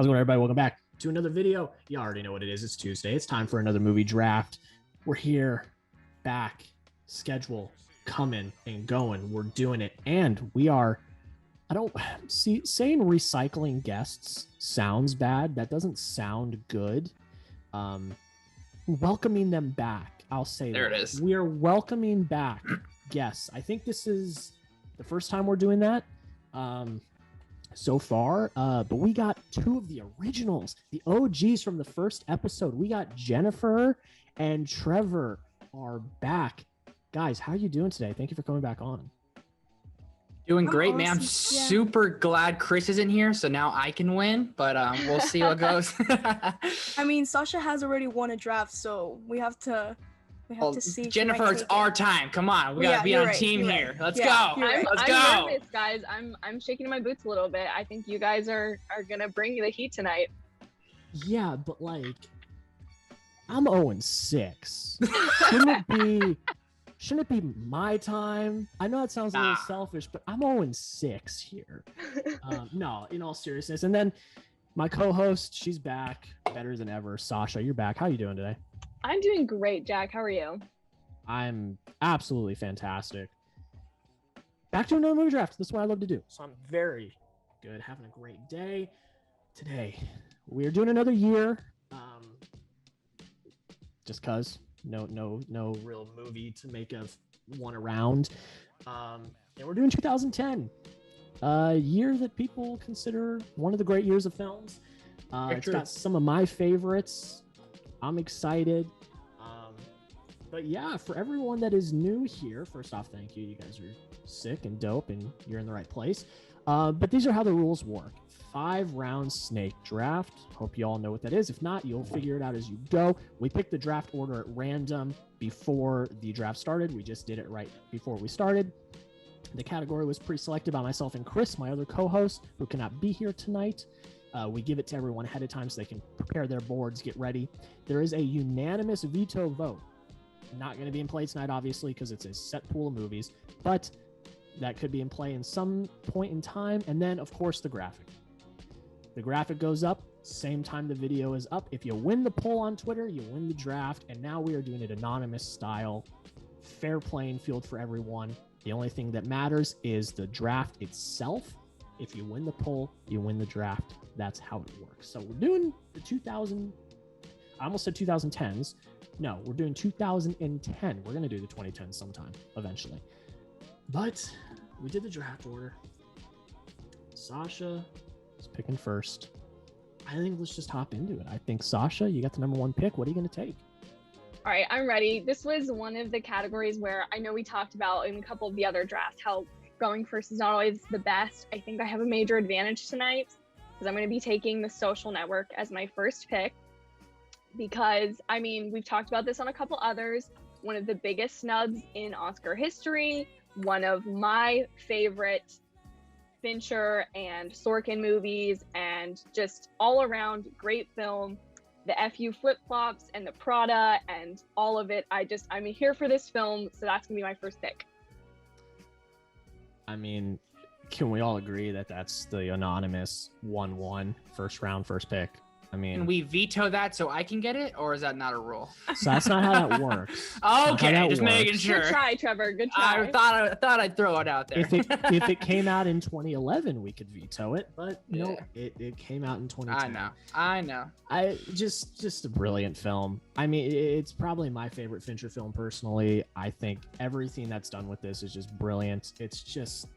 How's it going, everybody? Welcome back to another video. You already know what it is. It's Tuesday. It's time for another movie draft. We're here, back, schedule coming and going. We're doing it. And we are, I don't see, saying recycling guests sounds bad. That doesn't sound good. Welcoming them back. I'll say there that. It is. We are welcoming back guests. I think this is the first time we're doing that. So far, but we got two of the originals, the OGs from the first episode. We got Jennifer and Trevor are back. Guys, how are you doing today? Thank you for coming back on. Doing great, man. I'm super glad Chris isn't here, so now I can win, but we'll see what goes. I mean, Sasha has already won a draft, so we have to see. Jennifer, it's our time. Come on, we gotta be on team here. Let's go. Let's go. I'm nervous, guys. I'm shaking my boots a little bit. I think you guys are gonna bring the heat tonight. Yeah, but like, I'm 0-6. Shouldn't it be my time? I know it sounds a little selfish, but I'm 0-6 here. No, in all seriousness. And then my co-host, she's back, better than ever. Sasha, you're back. How are you doing today? I'm doing great, Jack. How are you? I'm absolutely fantastic. Back to another movie draft. This is what I love to do. So I'm very good, having a great day. Today, we're doing another year. Just cause no real movie to make of one around. And we're doing 2010, a year that people consider one of the great years of films. It's got some of my favorites. I'm excited. But yeah, for everyone that is new here, first off, thank you. You guys are sick and dope and you're in the right place. But these are how the rules work. 5-round snake draft. Hope you all know what that is. If not, you'll figure it out as you go. We picked the draft order at random before the draft started. We just did it right before we started. The category was pre-selected by myself and Chris, my other co-host, who cannot be here tonight. We give it to everyone ahead of time so they can prepare their boards, get ready. There is a unanimous veto vote. Not going to be in play tonight, obviously, because it's a set pool of movies, but that could be in play in some point in time. And then, of course, the graphic. The graphic goes up, same time the video is up. If you win the poll on Twitter, you win the draft. And now we are doing it anonymous style, fair playing field for everyone. The only thing that matters is the draft itself. If you win the poll, you win the draft. That's how it works. So we're doing the 2000, I almost said 2010s. No, we're doing 2010. We're going to do the 2010s sometime eventually. But we did the draft order. Sasha is picking first. I think let's just hop into it. I think, Sasha, you got the number one pick. What are you going to take? All right, I'm ready. This was one of the categories where I know we talked about in a couple of the other drafts how going first is not always the best. I think I have a major advantage tonight because I'm going to be taking The Social Network as my first pick. Because, I mean, we've talked about this on a couple others. One of the biggest snubs in Oscar history. One of my favorite Fincher and Sorkin movies, and just all around great film. The FU flip-flops and the Prada and all of it. I'm here for this film, so that's gonna be my first pick. I mean, can we all agree that that's the anonymous 1-1 first round, first pick? I mean, can we veto that so I can get it, or is that not a rule? So that's not how that works. Okay, just making sure. Good try, Trevor. Good try. I thought I'd throw it out there. If it came out in 2011, we could veto it, but no, it came out in 2010. I know. Just a brilliant film. I mean, it's probably my favorite Fincher film personally. I think everything that's done with this is just brilliant. It's just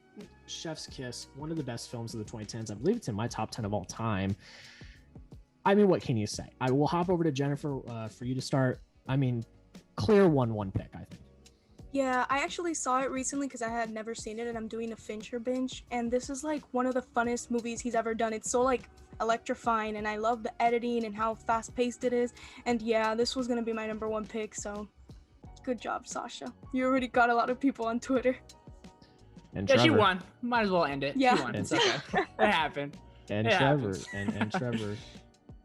chef's kiss. One of the best films of the 2010s. I believe it's in my top 10 of all time. I mean, what can you say? I will hop over to Jennifer for you to start. I mean, clear 1-1 pick, I think. Yeah, I actually saw it recently because I had never seen it, and I'm doing a Fincher binge. And this is like one of the funnest movies he's ever done. It's so like electrifying, and I love the editing and how fast-paced it is. And yeah, this was gonna be my number one pick. So, good job, Sasha. You already got a lot of people on Twitter. And yeah, Trevor. she won. Might as well end it. Yeah, she won. It's okay. It happened. And Trevor. And Trevor.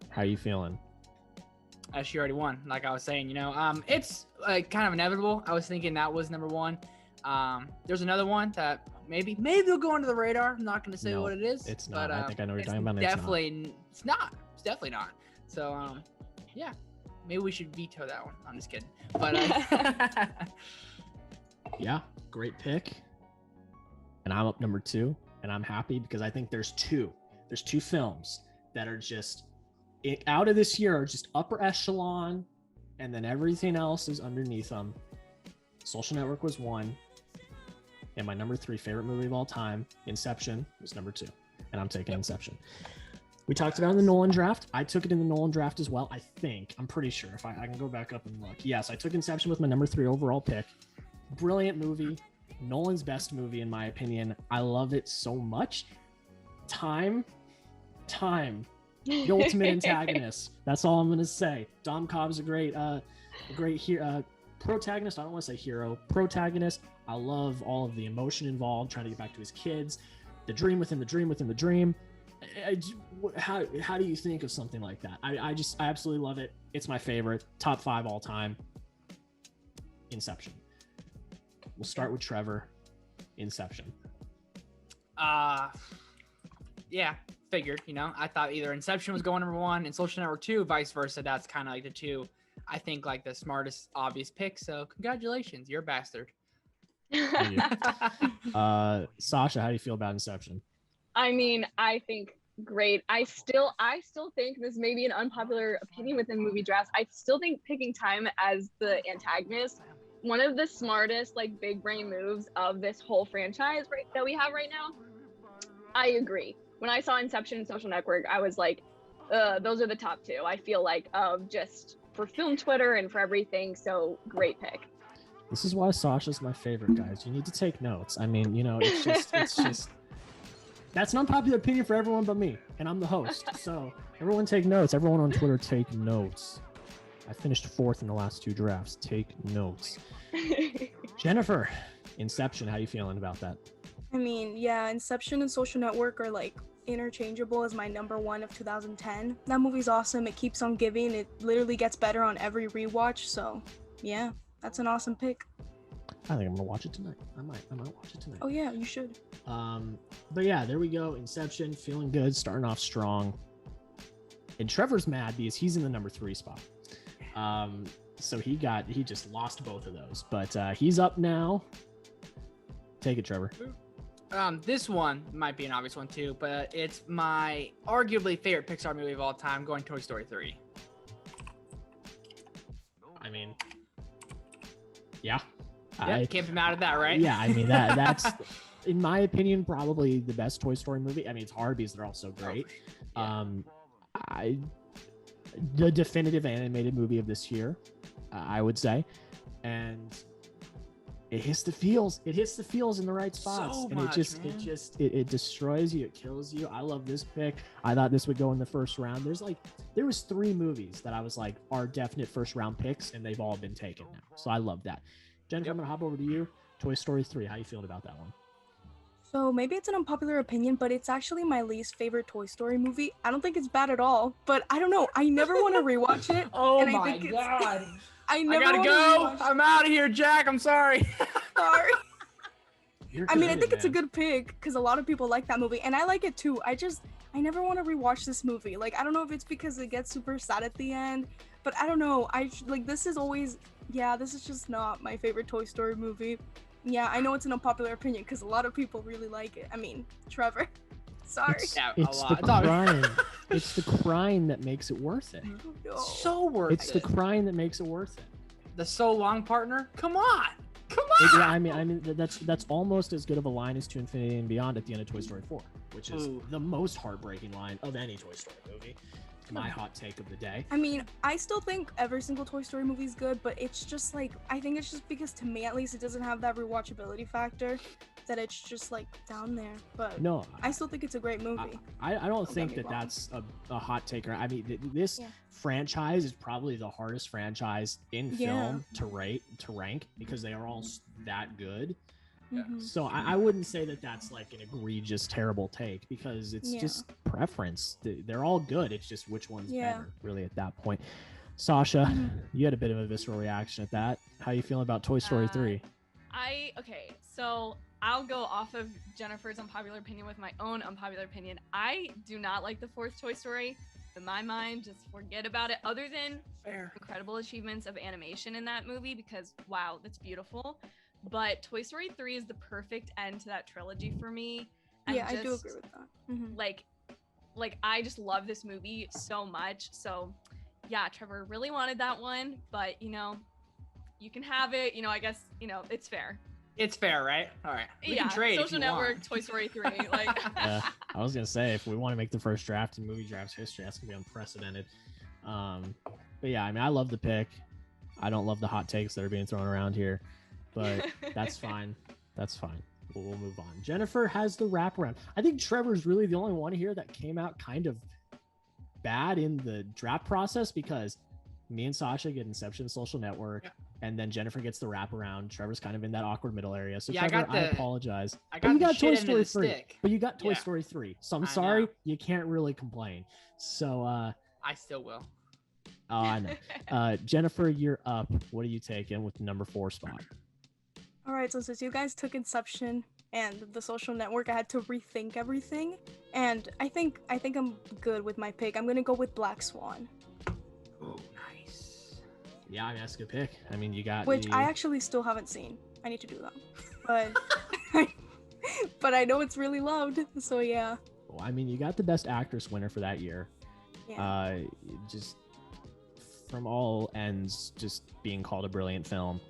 How you feeling? She already won. Like I was saying, it's like kind of inevitable. I was thinking that was number one. There's another one that maybe will go under the radar. I'm not going to say No, what it is. it's not. But, I think I know what you're talking about. It's not. It's definitely not. So, yeah, maybe we should veto that one. I'm just kidding. But yeah, great pick. And I'm up number 2, and I'm happy because I think there's two films that are just out of this year are just upper echelon, and then everything else is underneath them. Social Network was 1, and my number 3 favorite movie of all time, Inception, was number 2, and I'm taking Inception. We talked about it in the Nolan draft. I took it in the Nolan draft as well. I'm pretty sure. If I can go back up and look. Yes, I took Inception with my number 3 overall pick. Brilliant movie. Nolan's best movie, in my opinion. I love it so much. Time. The ultimate antagonist. That's all I'm going to say. Dom Cobb's a great protagonist. I don't want to say hero. Protagonist. I love all of the emotion involved, trying to get back to his kids. The dream within the dream within the dream. How do you think of something like that? I absolutely love it. It's my favorite. Top 5 all time. Inception. We'll start with Trevor. Inception. Yeah, figured. I thought either Inception was going number 1 and Social Network 2, vice versa. That's kind of like the two. I think like the smartest, obvious pick. So congratulations, you're a bastard. Sasha, how do you feel about Inception? I mean, I think great. I still think this may be an unpopular opinion within movie drafts. I still think picking Time as the antagonist, one of the smartest like big brain moves of this whole franchise that we have right now. I agree. When I saw Inception and Social Network, I was like, those are the top 2. I feel like just for film Twitter and for everything. So great pick. This is why Sasha's my favorite, guys. You need to take notes. I mean, it's just that's an unpopular opinion for everyone but me, and I'm the host. So everyone take notes. Everyone on Twitter take notes. I finished 4th in the last 2 drafts. Take notes. Jennifer, Inception, how you feeling about that? I mean, yeah, Inception and Social Network are like interchangeable as my number 1 of 2010. That movie's awesome. It keeps on giving. It literally gets better on every rewatch. So yeah, that's an awesome pick. I think I'm gonna watch it tonight. I might watch it tonight. Oh yeah, you should. But yeah, there we go. Inception, feeling good, starting off strong. And Trevor's mad because he's in the number 3 spot. So he just lost both of those, but he's up now. Take it, Trevor. This one might be an obvious one too, but it's my arguably favorite Pixar movie of all time, going Toy Story 3. I mean, yeah. Can't be mad at that, right? Yeah, I mean that's in my opinion probably the best Toy Story movie. I mean, it's hard because they're all so great. Yeah. The definitive animated movie of this year, I would say, and it hits the feels. It hits the feels in the right spots, So and much, it destroys you. It kills you. I love this pick. I thought this would go in the first round. There was 3 movies that I was like are definite first round picks, and they've all been taken now. So I love that. Jennifer, I'm gonna hop over to you. Toy Story 3. How you feeling about that one? So maybe it's an unpopular opinion, but it's actually my least favorite Toy Story movie. I don't think it's bad at all, but I don't know. I never want to rewatch it. Oh and my god. I gotta go. I'm out of here, Jack. I'm sorry. Sorry. I mean, I think man. it's a good pick because a lot of people like that movie, and I like it too. I never want to rewatch this movie. Like, I don't know if it's because it gets super sad at the end, but I don't know. This is just not my favorite Toy Story movie. Yeah, I know it's an unpopular opinion because a lot of people really like it. I mean, Trevor. Sorry. It's a the lot. crying. It's the crying that makes it worth it. No. So worth It's the crying that makes it worth it. The so long partner. Come on. Yeah, I mean that's almost as good of a line as To Infinity and Beyond at the end of Toy Story 4, which is the most heartbreaking line of any Toy Story movie. My hot take of the day. I mean, I still think every single Toy Story movie is good, but it's just like, I think it's just because to me at least it doesn't have that rewatchability factor that it's just like down there. But No, I still think it's a great movie. I don't think that's a hot taker. I mean, this franchise is probably the hardest franchise in film to rank because they are all that good. Mhm. So I wouldn't say that that's like an egregious, terrible take because it's just preference. They're all good. It's just which one's better, really, at that point. Sasha, you had a bit of a visceral reaction at that. How you feeling about Toy Story 3? Okay, so I'll go off of Jennifer's unpopular opinion with my own unpopular opinion. I do not like the fourth Toy Story. In my mind, just forget about it. Other than incredible achievements of animation in that movie, because wow, that's beautiful. But Toy Story 3 is the perfect end to that trilogy for me. Yeah, I do agree with that. Mm-hmm. Like I just love this movie so much. So yeah, Trevor really wanted that one, but you know, you can have it. You know, I guess, you know, it's fair. It's fair, right? All right. We can trade Social if you Network, want. Toy Story 3. Like, Yeah, I was gonna say if we want to make the first draft in movie drafts history, that's gonna be unprecedented. But yeah, I mean, I love the pick. I don't love the hot takes that are being thrown around here, but that's fine. That's fine. We'll move on. Jennifer has the wraparound. I think Trevor's really the only one here that came out kind of bad in the draft process, because me and Sasha get Inception, Social Network, and then Jennifer gets the wraparound. Trevor's kind of in that awkward middle area. So yeah, Trevor, I apologize. I got, you got Toy Story 3. Stick. But you got Toy Story 3. So I'm sorry, know. you can't really complain. So I still will. Oh, I know. Jennifer, you're up. What are you taking with the number 4 spot? All right, so since you guys took Inception and the Social Network, I had to rethink everything, and I think I'm good with my pick. I'm gonna go with Black Swan. Oh, nice. Yeah, I mean, that's a good pick. I mean, you got which I actually still haven't seen. I need to do that, but but I know it's really loved. So yeah. Well, I mean, you got the Best Actress winner for that year. Yeah. Just from all ends, just being called a brilliant film.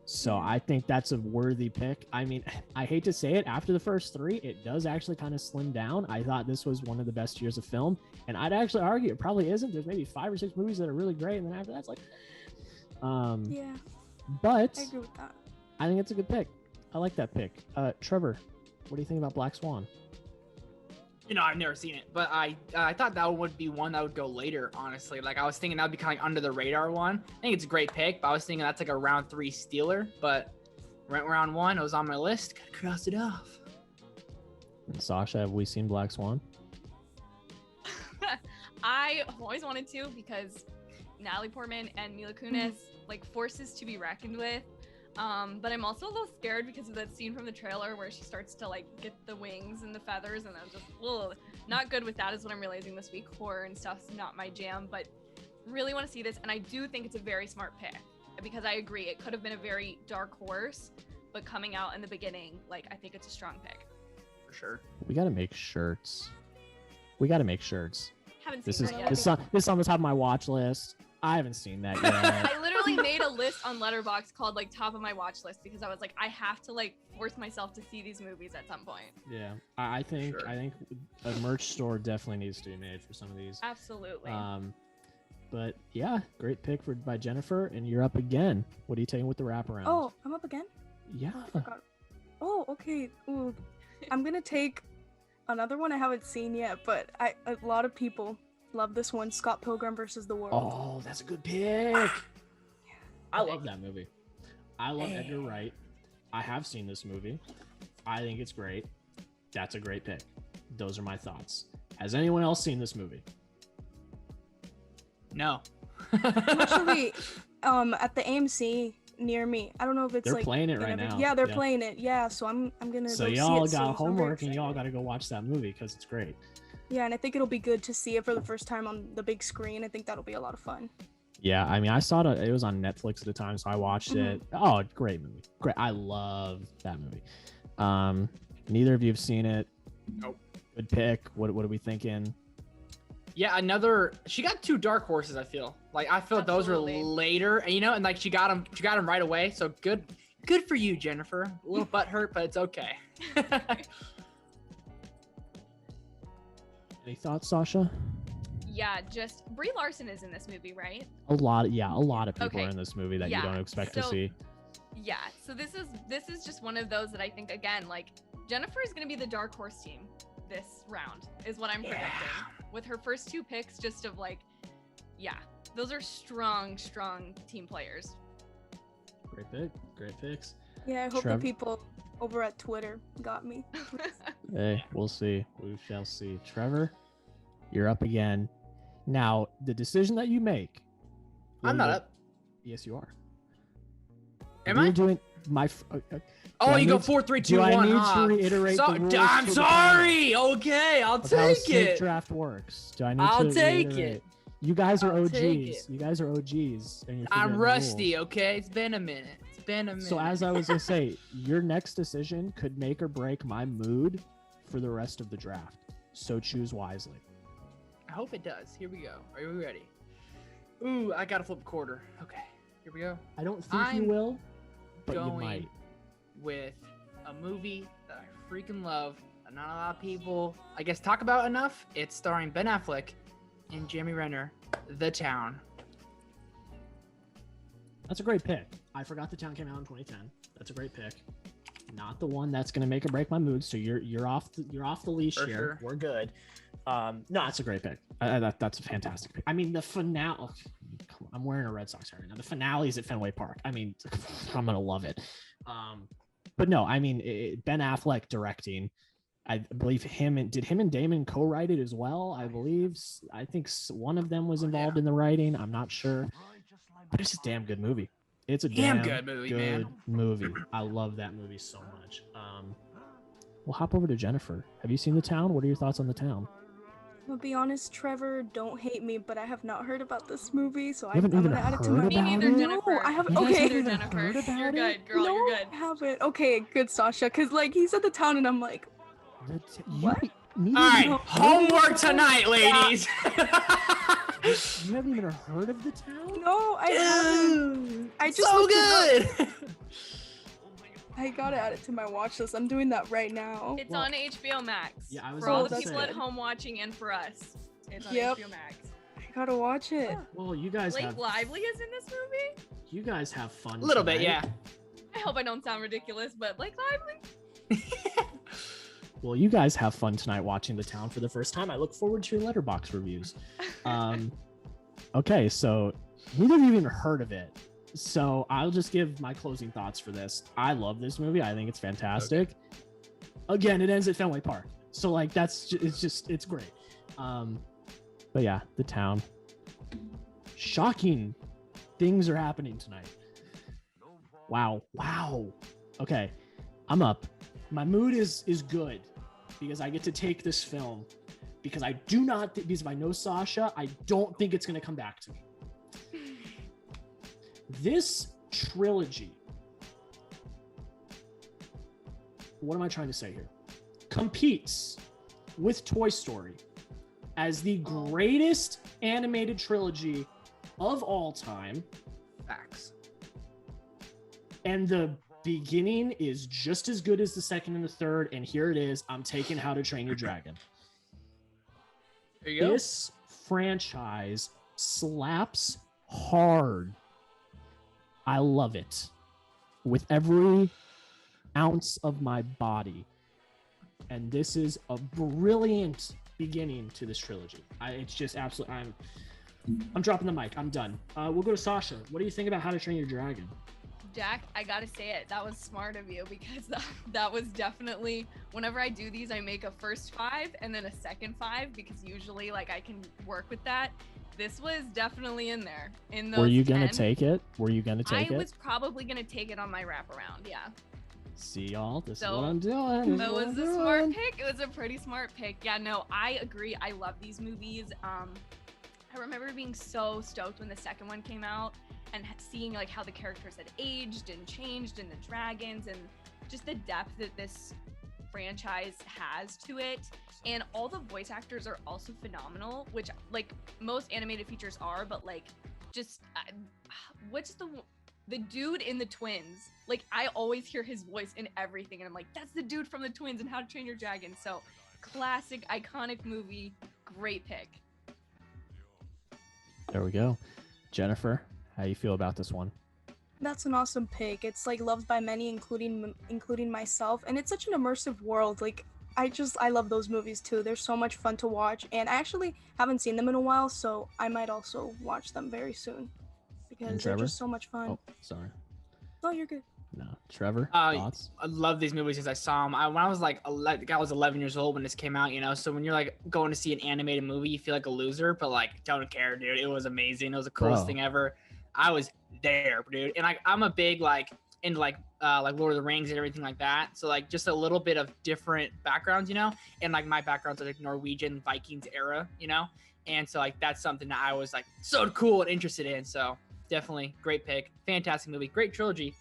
So I think that's a worthy pick. I mean, I hate to say it, after the first 3, it does actually kind of slim down. I thought this was one of the best years of film, and I'd actually argue it probably isn't. There's maybe 5 or 6 movies that are really great, and then after that's like, yeah. But I agree with that. I think it's a good pick. I like that pick. Trevor, what do you think about Black Swan? You know, I've never seen it, but I thought that would be one that would go later, honestly. Like, I was thinking that would be kind of like under the radar one. I think it's a great pick, but I was thinking that's like a round 3 stealer, but round 1, it was on my list. Gotta cross it off. And Sasha, have we seen Black Swan? I have always wanted to, because Natalie Portman and Mila Kunis, like, forces to be reckoned with. But I'm also a little scared because of that scene from the trailer where she starts to like get the wings and the feathers, and I'm just not good with that, is what I'm realizing this week. Horror and stuff's not my jam, but really want to see this, and I do think it's a very smart pick, because I agree it could have been a very dark horse, but coming out in the beginning, like, I think it's a strong pick. For sure. We got to make shirts. Haven't This seen is that yet. this on the top of my watch list. I haven't seen that yet. I literally made a list on Letterboxd called like top of my watch list, because I was like, I have to like force myself to see these movies at some point. Yeah, I think a merch store definitely needs to be made for some of these. Absolutely. But yeah, great pick by Jennifer, and you're up again. What are you taking with the wraparound? Oh, I'm up again? Yeah. I forgot. Oh, okay. Ooh. I'm gonna take another one I haven't seen yet, but a lot of people love this one, Scott Pilgrim versus the World. Oh, that's a good pick. I love that movie. I love Edgar Wright. I have seen this movie. I think it's great. That's a great pick. Those are my thoughts. Has anyone else seen this movie? No. Actually, at the AMC near me. I don't know if it's they're playing it right now. Yeah, they're playing it. Yeah, so I'm gonna. So go y'all see it got soon, homework, and y'all got to go watch that movie because it's great. Yeah, and I think it'll be good to see it for the first time on the big screen. I think that'll be a lot of fun. Yeah, I mean, I saw it. It was on Netflix at the time, so I watched it. Oh, great movie! Great, I love that movie. Neither of you have seen it. Nope. Good pick. What are we thinking? Yeah, she got 2 dark horses. I feel those were later, and and like she got them right away. So good for you, Jennifer. A little butt hurt, but it's okay. Any thoughts, Sasha? Yeah, just Brie Larson is in this movie, right? A lot of people are in this movie that you Yeah, don't expect to see. Yeah, so this is just one of those that I think, again, like, Jennifer is going to be the dark horse team this round, is what I'm predicting. With her first 2 picks, just of like, yeah, those are strong team players. Great picks. Yeah, I hope Trevor? the people over at Twitter got me. Hey, we'll see. We shall see. Trevor, you're up again. Now, the decision that you make. I'm not up. Yes, you are. Am We're I? doing my. Oh, I you go need- 4, 3, 2, do 1. I need huh? to reiterate So- the rules I'm to the sorry. Okay, I'll of how a take snake it. draft works? Do I need I'll to take reiterate? it. You guys are I'll take OGs. it. You guys are OGs. And you're I'm forgetting the rusty, rules. okay? It's been a minute. It's been a minute. So as I was gonna say, your next decision could make or break my mood for the rest of the draft. So choose wisely. I hope it does. Here we go. Are you ready? Ooh, I gotta flip a quarter. Okay, here we go. I don't think you I'm will, but you Going might. with a movie that I freaking love. That not a lot of people, I guess, talk about enough. It's starring Ben Affleck and Jeremy Renner, The Town. That's a great pick. I forgot The Town came out in 2010. That's a great pick. Not the one that's gonna make or break my mood. So you're off the leash For here. sure. We're good. No, that's a great pick. That's a fantastic pick. I mean, the finale. I'm wearing a Red Sox hat right now. The finale is at Fenway Park. I mean, I'm gonna love it. But no, I mean, Ben Affleck directing. I believe him and Damon co-write it as well. I think one of them was involved in the writing. I'm not sure, but it's a damn good movie. It's a damn good movie, man. movie. I love that movie so much. We'll hop over to Jennifer. Have you seen The Town? What are your thoughts on The Town? I'll be honest, Trevor, don't hate me, but I have not heard about this movie, so I'm haven't even gonna add it to heard my about Me neither, it? Jennifer. No, I haven't. You guys Okay. haven't even Jennifer. heard about You're it? good, girl. No, You're good. I haven't. Okay, good, Sasha. Because, like, he said The Town, and I'm like, What? You All right, haven't even homework heard of tonight, ladies. it? You haven't even heard of The Town? no, I haven't. I just so looked it up. good. I gotta add it to my watch list. I'm doing that right now. It's Well, on HBO Max. yeah, I was for all about the to people say. at home watching and for us. It's on Yep. HBO Max. I gotta watch it. Well, you guys Blake have Lively is in this movie? you guys have fun. A little bit, tonight. yeah. I hope I don't sound ridiculous, but Blake Lively? Well, you guys have fun tonight watching The Town for the first time. I look forward to your Letterboxd reviews. Okay, so neither of you even heard of it. So I'll just give my closing thoughts for this. I love this movie. I think it's fantastic. Again, it ends at Fenway Park. So like it's great. But yeah, The Town. Shocking things are happening tonight. Wow. Okay, I'm up. My mood is good because I get to take this film because I do not because if I know Sasha, I don't think it's going to come back to me. This trilogy, what am I trying to say here? Competes with Toy Story as the greatest animated trilogy of all time. Facts. And the beginning is just as good as the second and the third. And here it is. I'm taking How to Train Your Dragon. There you go. This franchise slaps hard. I love it with every ounce of my body. And this is a brilliant beginning to this trilogy. It's just absolutely. I'm dropping the mic. I'm done. We'll go to Sasha. What do you think about How to Train Your Dragon? Jack, I gotta say it. That was smart of you because that was definitely, whenever I do these, I make a first 5 and then a second 5 because usually like I can work with that. This was definitely in there. In those Were you gonna 10. take it? Were you gonna take I it? was probably gonna take it on my wraparound, yeah. See y'all. This is So, what I'm doing. That was a smart pick. It was a pretty smart pick. Yeah, no, I agree. I love these movies. I remember being so stoked when the second one came out and seeing like how the characters had aged and changed and the dragons and just the depth that this franchise has to it. And all the voice actors are also phenomenal, which like most animated features are, but like just what's the dude in the Twins? Like I always hear his voice in everything and I'm like, that's the dude from the Twins and How to Train Your Dragon. So classic, iconic movie, great pick. There we go. Jennifer, how you feel about this one? That's an awesome pick. It's like loved by many, including myself, and it's such an immersive world. Like I love those movies too. They're so much fun to watch, and I actually haven't seen them in a while, so I might also watch them very soon because they're Trevor? just so much fun. Oh, sorry. Oh, you're good. No, Trevor. Uh, Thoughts? I love these movies because I saw them. When I was like, I was 11 years old when this came out, you know. So when you're like going to see an animated movie, you feel like a loser, but like don't care, dude. It was amazing. It was the coolest Bro. thing ever. I was there, dude. And I'm a big like in like Lord of the Rings and everything like that. So like just a little bit of different backgrounds, you know, and like my background's like Norwegian Vikings era, you know, and so like that's something that I was like so cool and interested in. So definitely great pick, fantastic movie, great trilogy.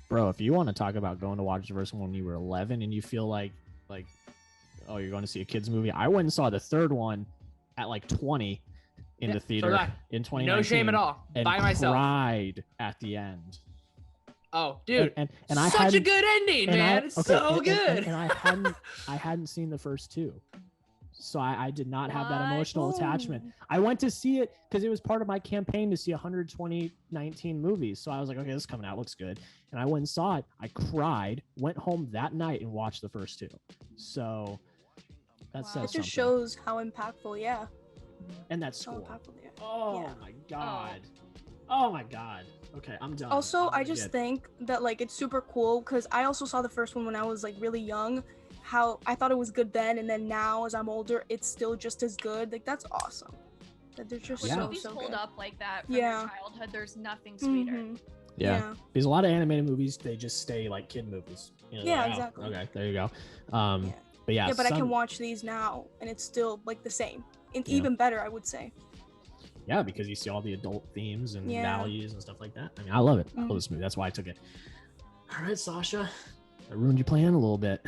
Bro, if you want to talk about going to watch the first one when you were 11 and you feel like oh, you're going to see a kids movie, I went and saw the third one at like 20 in the theater in 2019. No shame at all. And by myself. Cried at the end. Oh, dude, and such a good ending, man. It's so good. And I hadn't seen the first two, so I did not have that emotional attachment. I went to see it because it was part of my campaign to see 12019 movies. So I was like, okay, this is coming out, looks good, and I went and saw it. I cried, went home that night and watched the first two. So that says it just something. shows how impactful, yeah. And that score. Yeah. Oh Yeah. my god. Oh my god. Okay, I'm done. Also, I just think that like it's super cool because I also saw the first one when I was like really young. How I thought it was good then, and then now as I'm older, it's still just as good. Like that's awesome. That they're just When movies so hold good. up like that from your childhood, there's nothing sweeter. Mhm. Yeah. Because a lot of animated movies, they just stay like kid movies. You know, Yeah, like, exactly. Okay, there you go. Yeah. But yeah, But I can watch these now, and it's still like the same, and even better, I would say. Yeah, because you see all the adult themes and Yeah. values and stuff like that. I mean, I love it. I love this movie. That's why I took it. All right, Sasha, I ruined your plan a little bit.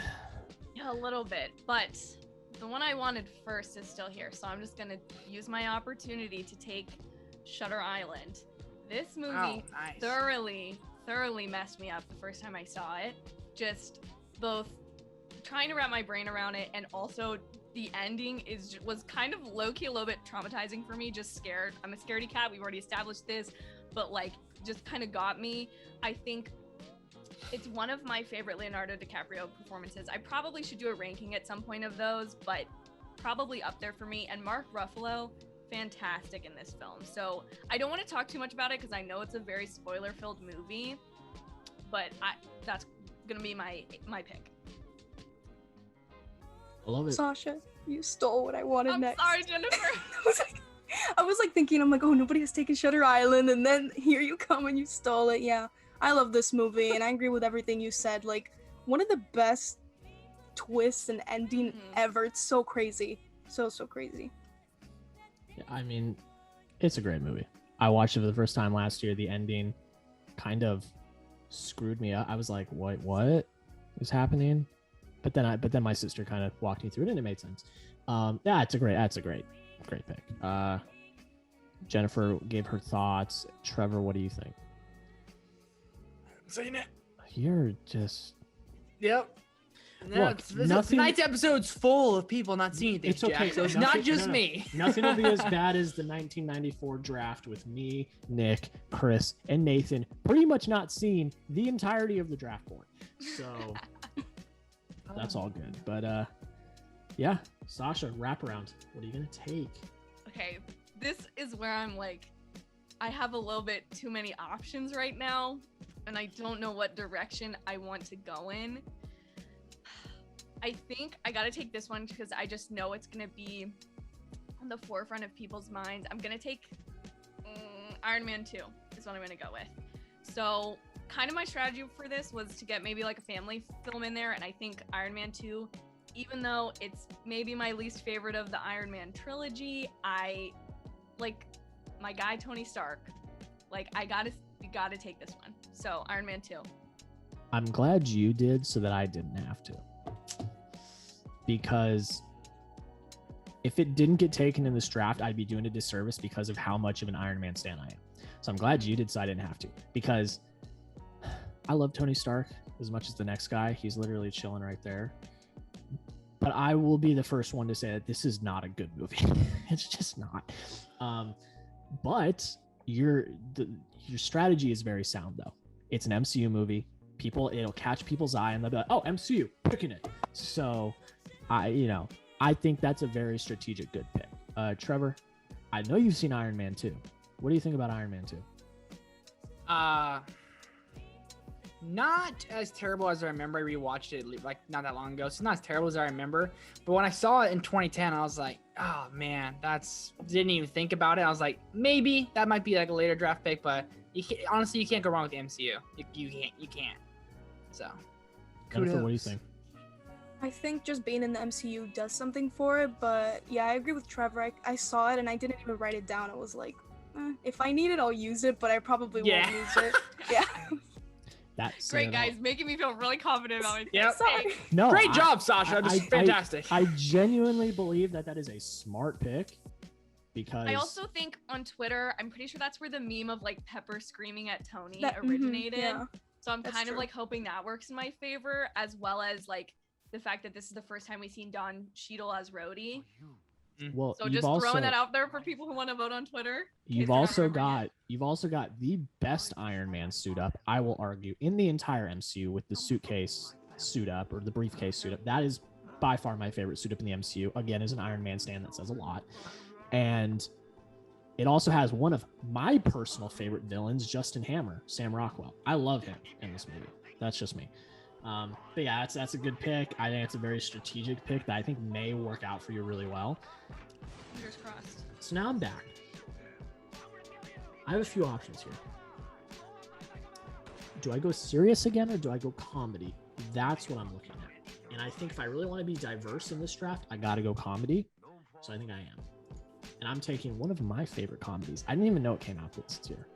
Yeah, a little bit, but the one I wanted first is still here, so I'm just gonna use my opportunity to take Shutter Island. This movie thoroughly messed me up the first time I saw it. Just both trying to wrap my brain around it, and also the ending was kind of low-key a little bit traumatizing for me. Just scared. I'm a scaredy cat. We've already established this, but like just kind of got me. I think it's one of my favorite Leonardo DiCaprio performances. I probably should do a ranking at some point of those, but probably up there for me. And Mark Ruffalo, fantastic in this film. So I don't want to talk too much about it because I know it's a very spoiler-filled movie, but that's gonna be my pick. I love it. Sasha, you stole what I wanted I'm next. sorry, Jennifer. I was like thinking, I'm like, oh, nobody has taken Shutter Island, and then here you come and you stole it. Yeah, I love this movie, and I agree with everything you said. Like, one of the best twists and ending ever. It's so crazy, so crazy. Yeah, I mean, it's a great movie. I watched it for the first time last year. The ending kind of screwed me up. I was like, what is happening? But then my sister kind of walked me through it, and it made sense. Yeah, it's a great pick. Jennifer gave her thoughts. Trevor, what do you think? Seen it. You're just. Yep. No, tonight's episode's full of people not seeing things. It's okay. Jack, so it's not just me. Nothing will be as bad as the 1994 draft with me, Nick, Chris, and Nathan pretty much not seeing the entirety of the draft board. So that's all good. But yeah, Sasha, wraparound. What are you gonna take? Okay, this is where I'm like, I have a little bit too many options right now, and I don't know what direction I want to go in. I think I gotta take this one because I just know it's gonna be on the forefront of people's minds. I'm gonna take Iron Man 2 is what I'm gonna go with. So kind of my strategy for this was to get maybe like a family film in there, and I think Iron Man 2, even though it's maybe my least favorite of the Iron Man trilogy, I like my guy Tony Stark. Like I gotta take this one. So Iron Man 2. I'm glad you did so that I didn't have to. Because if it didn't get taken in this draft, I'd be doing a disservice because of how much of an Iron Man stan I am. So I'm glad you did so I didn't have to. Because I love Tony Stark as much as the next guy. He's literally chilling right there. But I will be the first one to say that this is not a good movie. It's just not. But your strategy is very sound, though. It's an MCU movie. It'll catch people's eye, and they'll be like, "Oh, MCU, picking it." So, I think that's a very strategic good pick. Trevor, I know you've seen Iron Man 2. What do you think about Iron Man 2? Not as terrible as I remember. I rewatched it like not that long ago, so not as terrible as I remember. But when I saw it in 2010, I was like, oh man, didn't even think about it. I was like, maybe that might be like a later draft pick, but Honestly, you can't go wrong with the MCU. You can't. So, Jennifer, kudos. what do you think? I think just being in the MCU does something for it, but yeah, I agree with Trevor. I saw it and I didn't even write it down. I was like, if I need it, I'll use it, but I probably won't use it. Yeah. That's Great, guys, making me feel really confident about my pick. Yep. Sorry. No, Great job, Sasha. Just fantastic. I genuinely believe that is a smart pick because I also think on Twitter, I'm pretty sure that's where the meme of like Pepper screaming at Tony That- originated. yeah. So I'm That's kind of true. like hoping that works in my favor, as well as like the fact that this is the first time we've seen Don Cheadle as Rhodey. well, So you've just also throwing that out there for people who want to vote on Twitter. in case you've they're not also remembering got the best Iron Man suit up, I will argue, in the entire MCU with the suitcase suit up or the briefcase suit up. That is by far my favorite suit up in the MCU. Again, is an Iron Man stand that says a lot. And it also has one of my personal favorite villains, Justin Hammer, Sam Rockwell. I love him in this movie. That's just me. But yeah, that's a good pick. I think it's a very strategic pick that I think may work out for you really well. it. Fingers crossed. So now I'm back. I have a few options here. Do I go serious again or do I go comedy? That's what I'm looking at. And I think if I really want to be diverse in this draft, I got to go comedy. So I think I am. And I'm taking one of my favorite comedies. I didn't even know it came out this year.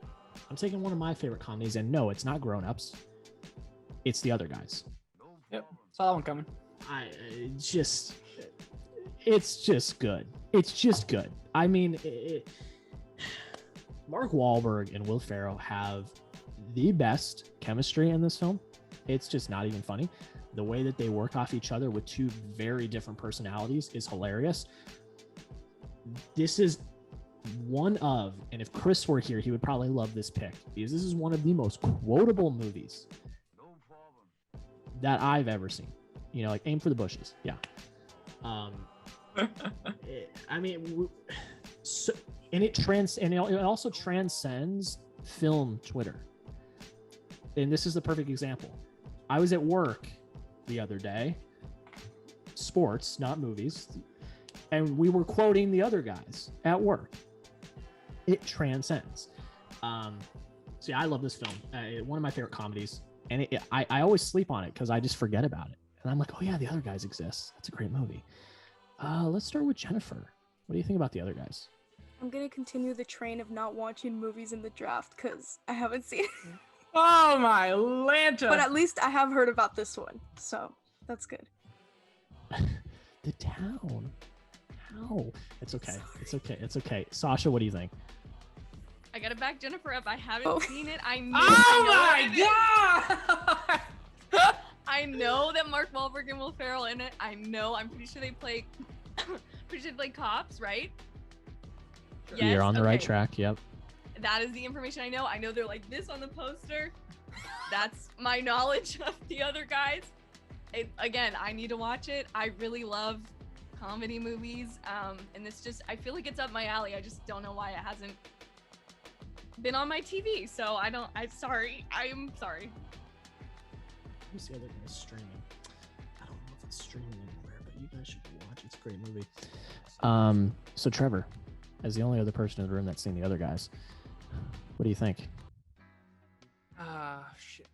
I'm taking one of my favorite comedies, and no, it's not Grown Ups. It's The Other Guys. Yep. Saw that one coming. It's just good. It's just good. I mean, Mark Wahlberg and Will Ferrell have the best chemistry in this film. It's just not even funny. The way that they work off each other with two very different personalities is hilarious. This is one of, and if Chris were here, he would probably love this pick because this is one of the most quotable movies that I've ever seen. You know, like Aim for the Bushes. Yeah. I mean, so, and it also transcends film Twitter. And this is the perfect example. I was at work the other day, sports, not movies, and we were quoting The Other Guys at work. It transcends. So yeah, I love this film. One of my favorite comedies, and I always sleep on it because I just forget about it. And I'm like, oh yeah, The Other Guys exists. That's a great movie. Let's start with Jennifer. What do you think about The Other Guys? I'm gonna continue the train of not watching movies in the draft because I haven't seen it. Oh my Lanta! But at least I have heard about this one, so that's good. The Town. How? It's okay. It's okay. It's okay. Sasha, what do you think? I gotta back Jennifer up. I haven't seen it. I know. Oh I know my god! I know that Mark Wahlberg and Will Ferrell in it. I know. I'm pretty sure they play. Pretty sure they play cops, right? Yes? You're on the right Okay. track. Yep. That is the information I know. I know they're like this on the poster. That's my knowledge of The Other Guys. Again, I need to watch it. I really love comedy movies. And this just, I feel like it's up my alley. I just don't know why it hasn't been on my TV. So I'm sorry. I'm sorry. Let me see Other Guys streaming. I don't know if it's streaming anywhere, but you guys should watch it. It's a great movie. So Trevor, as the only other person in the room that's seen The Other Guys, what do you think?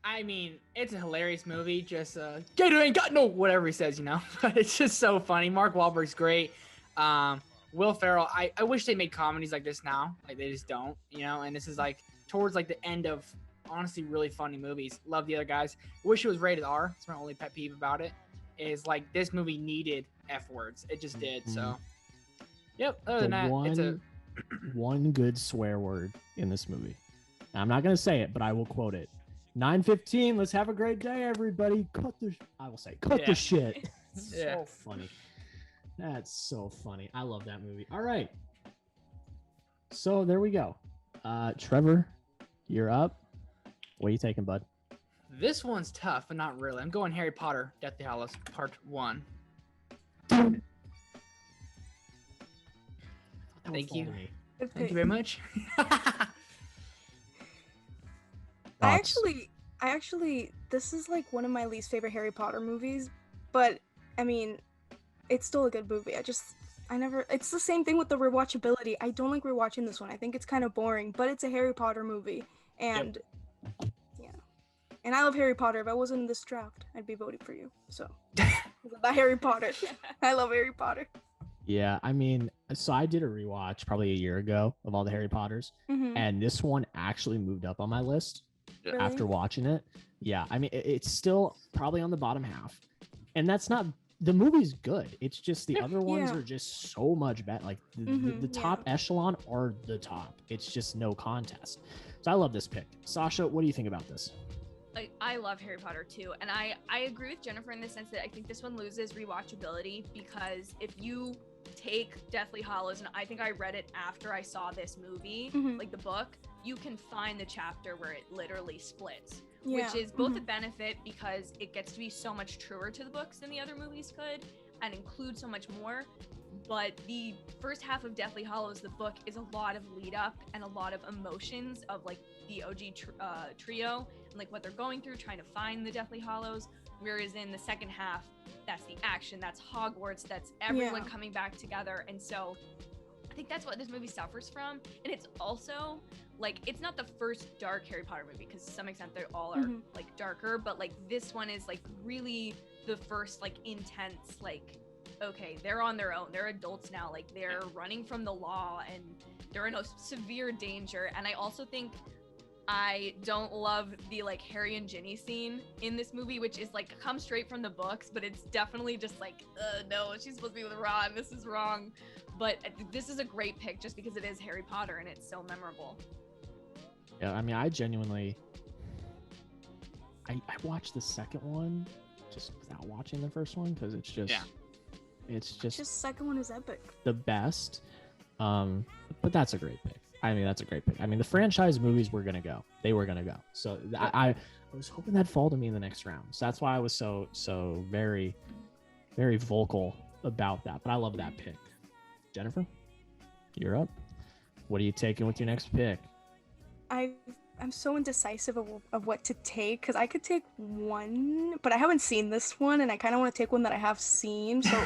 I mean, it's a hilarious movie. Just Gator ain't got no whatever he says, you know. But it's just so funny. Mark Wahlberg's great. Will Ferrell. I wish they made comedies like this now. Like they just don't, you know. And this is like towards like the end of honestly really funny movies. Love The Other Guys. Wish it was rated R. It's my only pet peeve about it. Is like this movie needed F words. It just did. So, yep. Other than that, it's a one good swear word in this movie. Now, I'm not going to say it, but I will quote it. 9:15. Let's have a great day, everybody. I will say, cut the shit. So funny. That's so funny. I love that movie. All right. So there we go. Trevor, you're up. What are you taking, bud? This one's tough, but not really. I'm going Harry Potter, Deathly Hallows, Part 1. Thank you. Good Thank you pick. very much. I actually, this is like one of my least favorite Harry Potter movies, but I mean, it's still a good movie. It's the same thing with the rewatchability. I don't like rewatching this one. I think it's kind of boring, but it's a Harry Potter movie, And yeah, and I love Harry Potter. If I wasn't in this draft, I'd be voting for you. So about Harry Potter, I love Harry Potter. Yeah, I mean, so I did a rewatch probably a year ago of all the Harry Potters, and this one actually moved up on my list after watching it. Yeah, I mean, it's still probably on the bottom half, and that's not, the movie's good. It's just the other ones are just so much better. Like the top echelon are the top. It's just no contest. So I love this pick. Sasha, what do you think about this? I love Harry Potter too, and I agree with Jennifer in the sense that I think this one loses rewatchability, because if you take Deathly Hallows, and I think I read it after I saw this movie, like the book, you can find the chapter where it literally splits, which is both a benefit because it gets to be so much truer to the books than the other movies could and include so much more. But the first half of Deathly Hallows, the book, is a lot of lead up and a lot of emotions of like the OG trio and like what they're going through trying to find the Deathly Hallows. Whereas in the second half, that's the action, that's Hogwarts, that's everyone coming back together. And so I think that's what this movie suffers from. And it's also like, it's not the first dark Harry Potter movie, because to some extent they all are like darker, but like this one is like really the first like intense, like, okay, they're on their own, they're adults now, like they're running from the law and they're in a severe danger. And I also think I don't love the like Harry and Ginny scene in this movie, which is like comes straight from the books, but it's definitely just like, no, she's supposed to be with Ron, this is wrong. But this is a great pick just because it is Harry Potter and it's so memorable. Yeah, I mean, I genuinely, I watched the second one just without watching the first one, because it's just, it's just second one is epic. the best. But that's a great pick. I mean, that's a great pick. I mean, the franchise movies were gonna go. They were gonna go. So I was hoping that'd fall to me in the next round. So that's why I was so very, very vocal about that. But I love that pick. Jennifer, you're up. What are you taking with your next pick? I'm so indecisive of what to take, because I could take one, but I haven't seen this one, and I kind of want to take one that I have seen. So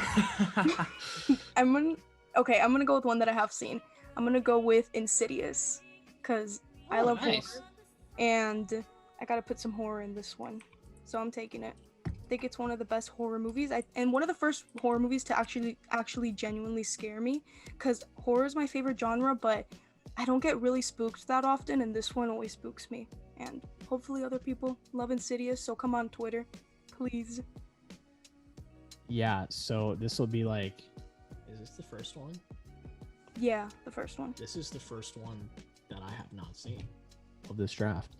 I'm gonna go with one that I have seen. I'm gonna go with Insidious, because I love horror, and I gotta put some horror in this one, so I'm taking it. I think it's one of the best horror movies, and one of the first horror movies to actually genuinely scare me, because horror is my favorite genre, but I don't get really spooked that often, and this one always spooks me. And hopefully other people love Insidious, so come on Twitter, please. Yeah, so this will be like, is this the first one? Yeah, the first one. This is the first one that I have not seen of this draft.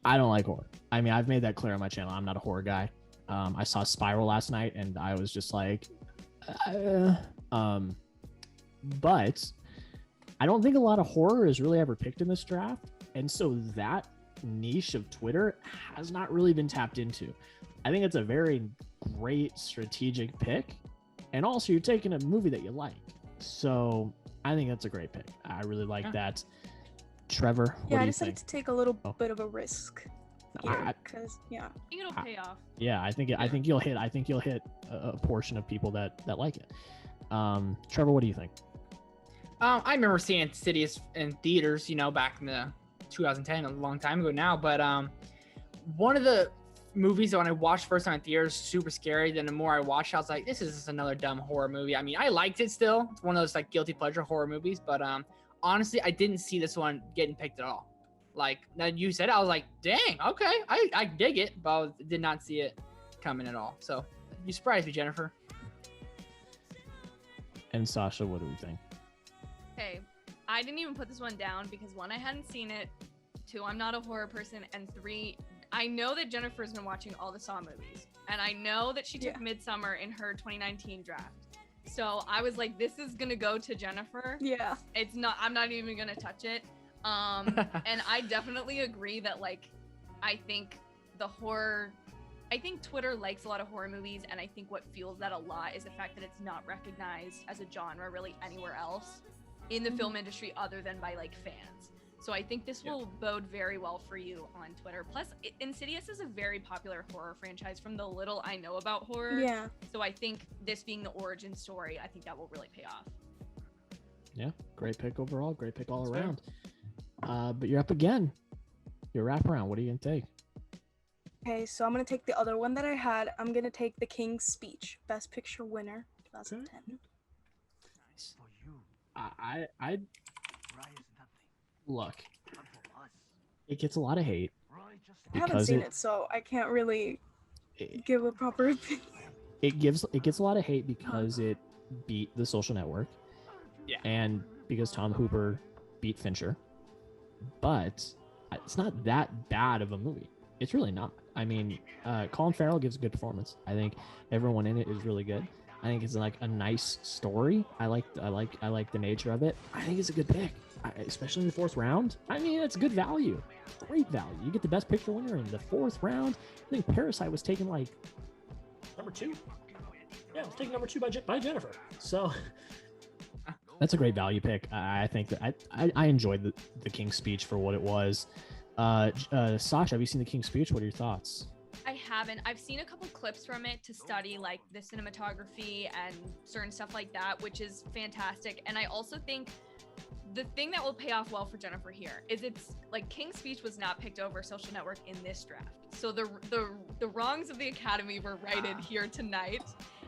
I don't like horror. I mean, I've made that clear on my channel. I'm not a horror guy. I saw Spiral last night, and I was just like, but I don't think a lot of horror is really ever picked in this draft. And so that niche of Twitter has not really been tapped into. I think it's a very great strategic pick. And also you're taking a movie that you like. So I think that's a great pick. I really like that. Trevor, what do you think? I decided to take a little bit of a risk here, because I think it'll pay off. Yeah, I think you'll hit a portion of people that like it. Trevor, what do you think? I remember seeing Insidious in theaters, back in the 2010, a long time ago now. But one of the movies that when I watched first time in theaters, super scary. Then the more I watched, I was like, this is just another dumb horror movie. I mean, I liked it still. It's one of those like guilty pleasure horror movies. But honestly, I didn't see this one getting picked at all. Like that you said, I was like, dang, okay, I dig it, but I did not see it coming at all. So you surprised me, Jennifer. And Sasha, what do we think? Okay, I didn't even put this one down because 1, I hadn't seen it, 2, I'm not a horror person, and 3, I know that Jennifer's been watching all the Saw movies, and I know that she took Midsommar in her 2019 draft. So I was like, this is gonna go to Jennifer. Yeah. It's not, I'm not even gonna touch it. And I definitely agree that like, I think Twitter likes a lot of horror movies, and I think what fuels that a lot is the fact that it's not recognized as a genre really anywhere else in the film industry other than by like fans. So I think this will bode very well for you on Twitter. Plus, Insidious is a very popular horror franchise from the little I know about horror. Yeah. So I think this being the origin story, I think that will really pay off. Yeah, great pick overall. Great pick all around. But you're up again. Your wraparound. What are you gonna take? Okay, so I'm gonna take the other one that I had. I'm gonna take The King's Speech, Best Picture winner, 2010. Nice. I look. It gets a lot of hate. I haven't seen it, so I can't really give a proper opinion. It gets a lot of hate because it beat The Social Network. Yeah. And because Tom Hooper beat Fincher. But it's not that bad of a movie. It's really not. I mean, Colin Farrell gives a good performance. I think everyone in it is really good. I think it's like a nice story. I like the nature of it. I think it's a good pick, especially in the fourth round. I mean, it's good value, great value. You get the best picture winner in the fourth round. I think Parasite was taken like number 2. Yeah, it was taken number 2 by Jennifer. So that's a great value pick. I think that I enjoyed the King's Speech for what it was. Sasha, have you seen the King's Speech? What are your thoughts? I haven't. I've seen a couple clips from it to study like the cinematography and certain stuff like that, which is fantastic. And I also think the thing that will pay off well for Jennifer here is it's like King's Speech was not picked over Social Network in this draft. So the wrongs of the Academy were righted here tonight.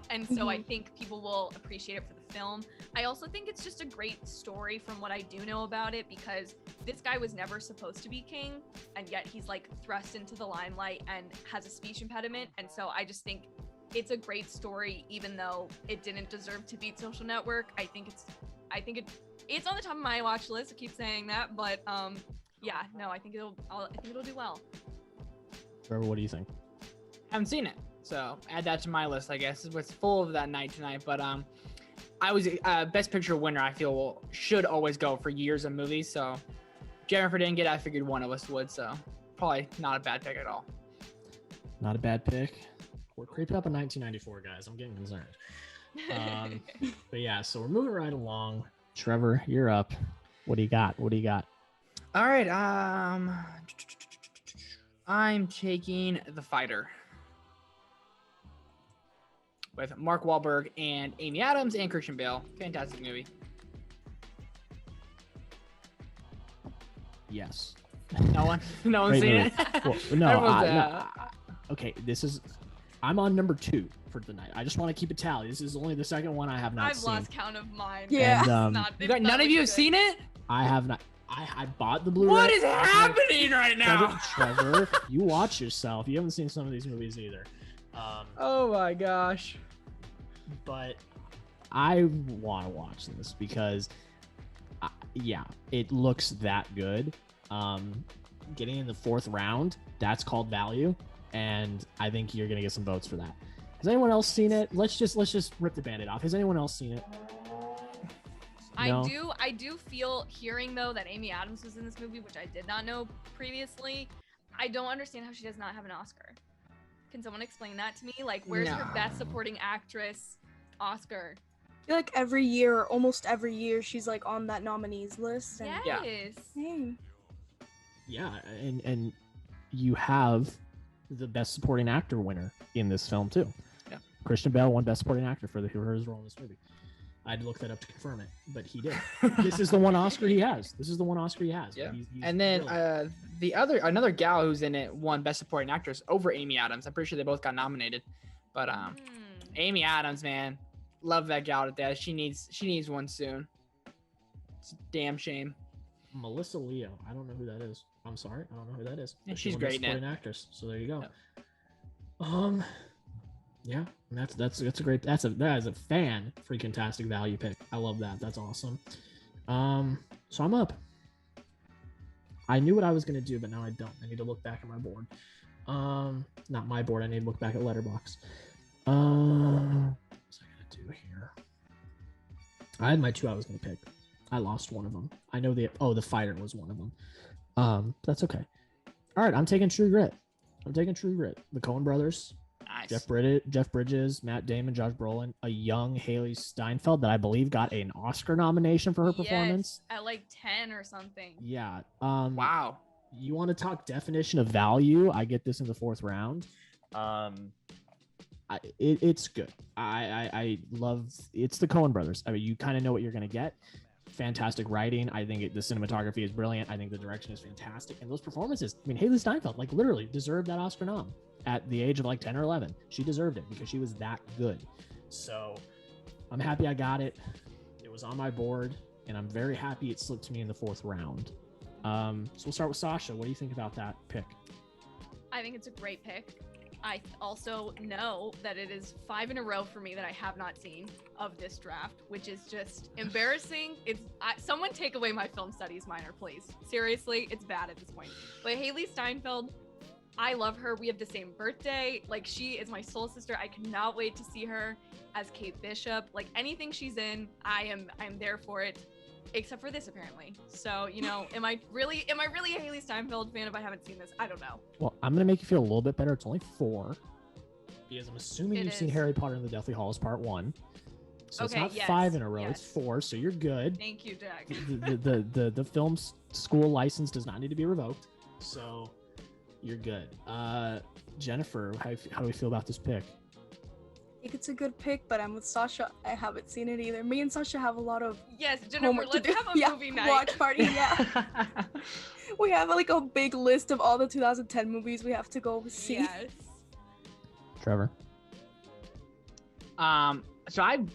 And so I think people will appreciate it for the film. I also think it's just a great story from what I do know about it, because this guy was never supposed to be king, and yet he's like thrust into the limelight and has a speech impediment. And so I just think it's a great story, even though it didn't deserve to beat Social Network. I think it's on the top of my watch list. I keep saying that, but yeah, no, I think it'll do well. Trevor, what do you think? Haven't seen it, so add that to my list. I guess it was full of that night tonight, but I was best picture winner. I feel should always go for years of movies. So Jennifer didn't get it. I figured one of us would. So probably not a bad pick at all. Not a bad pick. We're creeping up in 1994, guys. I'm getting concerned. But yeah, so we're moving right along. Trevor, you're up. What do you got? All right. I'm taking The Fighter with Mark Wahlberg and Amy Adams and Christian Bale. Fantastic movie. Yes. No one's Great seen movie. it. Well, no. Okay, I'm on number 2 for tonight. I just want to keep a tally. This is only the second one I have not seen. I've lost count of mine. Yeah. And, None of you have seen it? I have not. I bought the Blu-ray. What is happening right now? Trevor, you watch yourself. You haven't seen some of these movies either. Oh my gosh. But I want to watch this because, yeah, it looks that good. Getting in the fourth round, that's called value, and I think you're gonna get some votes for that. Has anyone else seen it? Let's just rip the Band-Aid off. Has anyone else seen it? No? I do feel hearing though that Amy Adams was in this movie, which I did not know previously. I don't understand how she does not have an Oscar. Can someone explain that to me? Like, where's her Best Supporting Actress Oscar? I feel like every year, almost every year, she's like on that nominees list. And Yes. Yeah, and you have the Best Supporting Actor winner in this film too. Yeah. Christian Bale won Best Supporting Actor for his role in this movie. I had to look that up to confirm it, but he did. This is the one Oscar he has. Yeah. He's And then really... another gal who's in it won Best Supporting Actress over Amy Adams. I'm pretty sure they both got nominated. But Amy Adams, man, love that gal to death. She needs one soon. It's a damn shame. Melissa Leo. I don't know who that is. I'm sorry, I don't know who that is. Yeah, But she's won great Best in it. Supporting Actress. So there you go. Yep. Yeah, that's a great. That is a fan freaking tastic value pick. I love that. That's awesome. So I'm up. I knew what I was gonna do, but now I don't. I need to look back at my board. Not my board. I need to look back at Letterboxd. What's I gonna do here? I had my 2 I was gonna pick. I lost one of them. I know the Fighter was one of them. That's okay. All right, I'm taking True Grit. The Coen brothers. Nice. Jeff Bridges, Matt Damon, Josh Brolin, a young Haley Steinfeld that I believe got an Oscar nomination for her performance. At like 10 or something. Yeah. Wow. You want to talk definition of value? I get this in the fourth round. It's good. I love. It's the Coen brothers. I mean, you kind of know what you're gonna get. fantastic writing. I think the cinematography is brilliant. I think the direction is fantastic. And those performances, I mean, Haley Steinfeld, like literally deserved that Oscar nom at the age of like 10 or 11. She deserved it because she was that good. So I'm happy I got it. It was on my board, and I'm very happy it slipped to me in the 4th round. So we'll start with Sasha. What do you think about that pick? I think it's a great pick. I also know that it is 5 in a row for me that I have not seen of this draft, which is just embarrassing. Someone take away my film studies minor, please. Seriously, it's bad at this point. But Haley Steinfeld, I love her. We have the same birthday. Like, she is my soul sister. I cannot wait to see her as Kate Bishop. Like, anything she's in, I'm there for it. Except for this, apparently. So, you know, am I really a Haley Steinfeld fan if I haven't seen this? I don't know. Well, I'm gonna make you feel a little bit better. It's only 4, because I'm assuming you've seen Harry Potter and the Deathly Hallows Part 1. So okay, it's not 5 in a row. It's 4. So you're good. Thank you, Jack. The film school license does not need to be revoked. So you're good. Jennifer, how do we feel about this pick? I think it's a good pick, but I'm with Sasha. I haven't seen it either. Me and Sasha have a lot of Jennifer, homework to let's do. have a movie night. Watch party, yeah. We have like a big list of all the 2010 movies we have to go see. Yes. Trevor? So have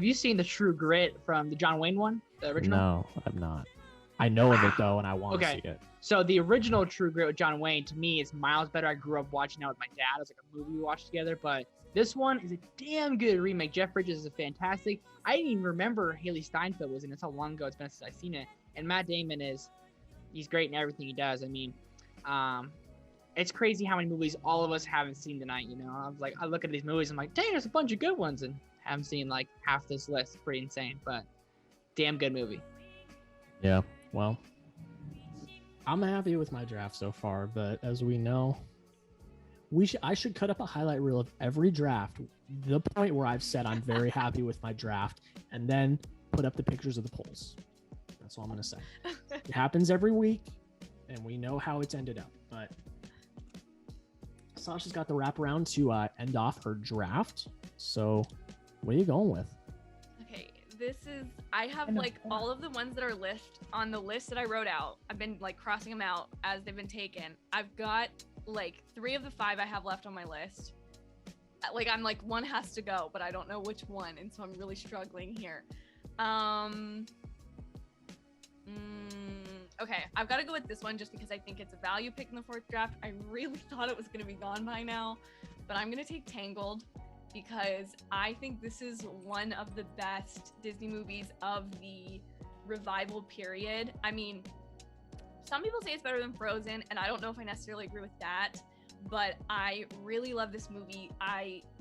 you seen the True Grit from the John Wayne one, the original? No, I'm not. I know of it though, and I want to see it. So the original True Grit with John Wayne, to me, is miles better. I grew up watching that with my dad. It was like a movie we watched together. But this one is a damn good remake. Jeff Bridges is fantastic. I didn't even remember Haley Steinfeld was in it. That's how long ago it's been since I've seen it. And Matt Damon he's great in everything he does. I mean, it's crazy how many movies all of us haven't seen tonight. You know, I look at these movies, I'm like, dang, there's a bunch of good ones, and haven't seen like half this list. It's pretty insane, but damn good movie. Yeah, well, I'm happy with my draft so far, but as we know, I should cut up a highlight reel of every draft, the point where I've said I'm very happy with my draft, and then put up the pictures of the polls. That's all I'm going to say. It happens every week, and we know how it's ended up, but Sasha's got the wraparound to end off her draft. So what are you going with? Okay, I have like all of the ones that are on the list that I wrote out. I've been like crossing them out as they've been taken. I've got like 3 of the 5 I have left on my list. Like, I'm like, one has to go, but I don't know which one, and so I'm really struggling here. Okay, I've got to go with this one just because I think it's a value pick in the 4th draft. I really thought it was going to be gone by now, but I'm going to take Tangled because I think this is one of the best Disney movies of the revival period. I mean, some people say it's better than Frozen, and I don't know if I necessarily agree with that, but I really love this movie.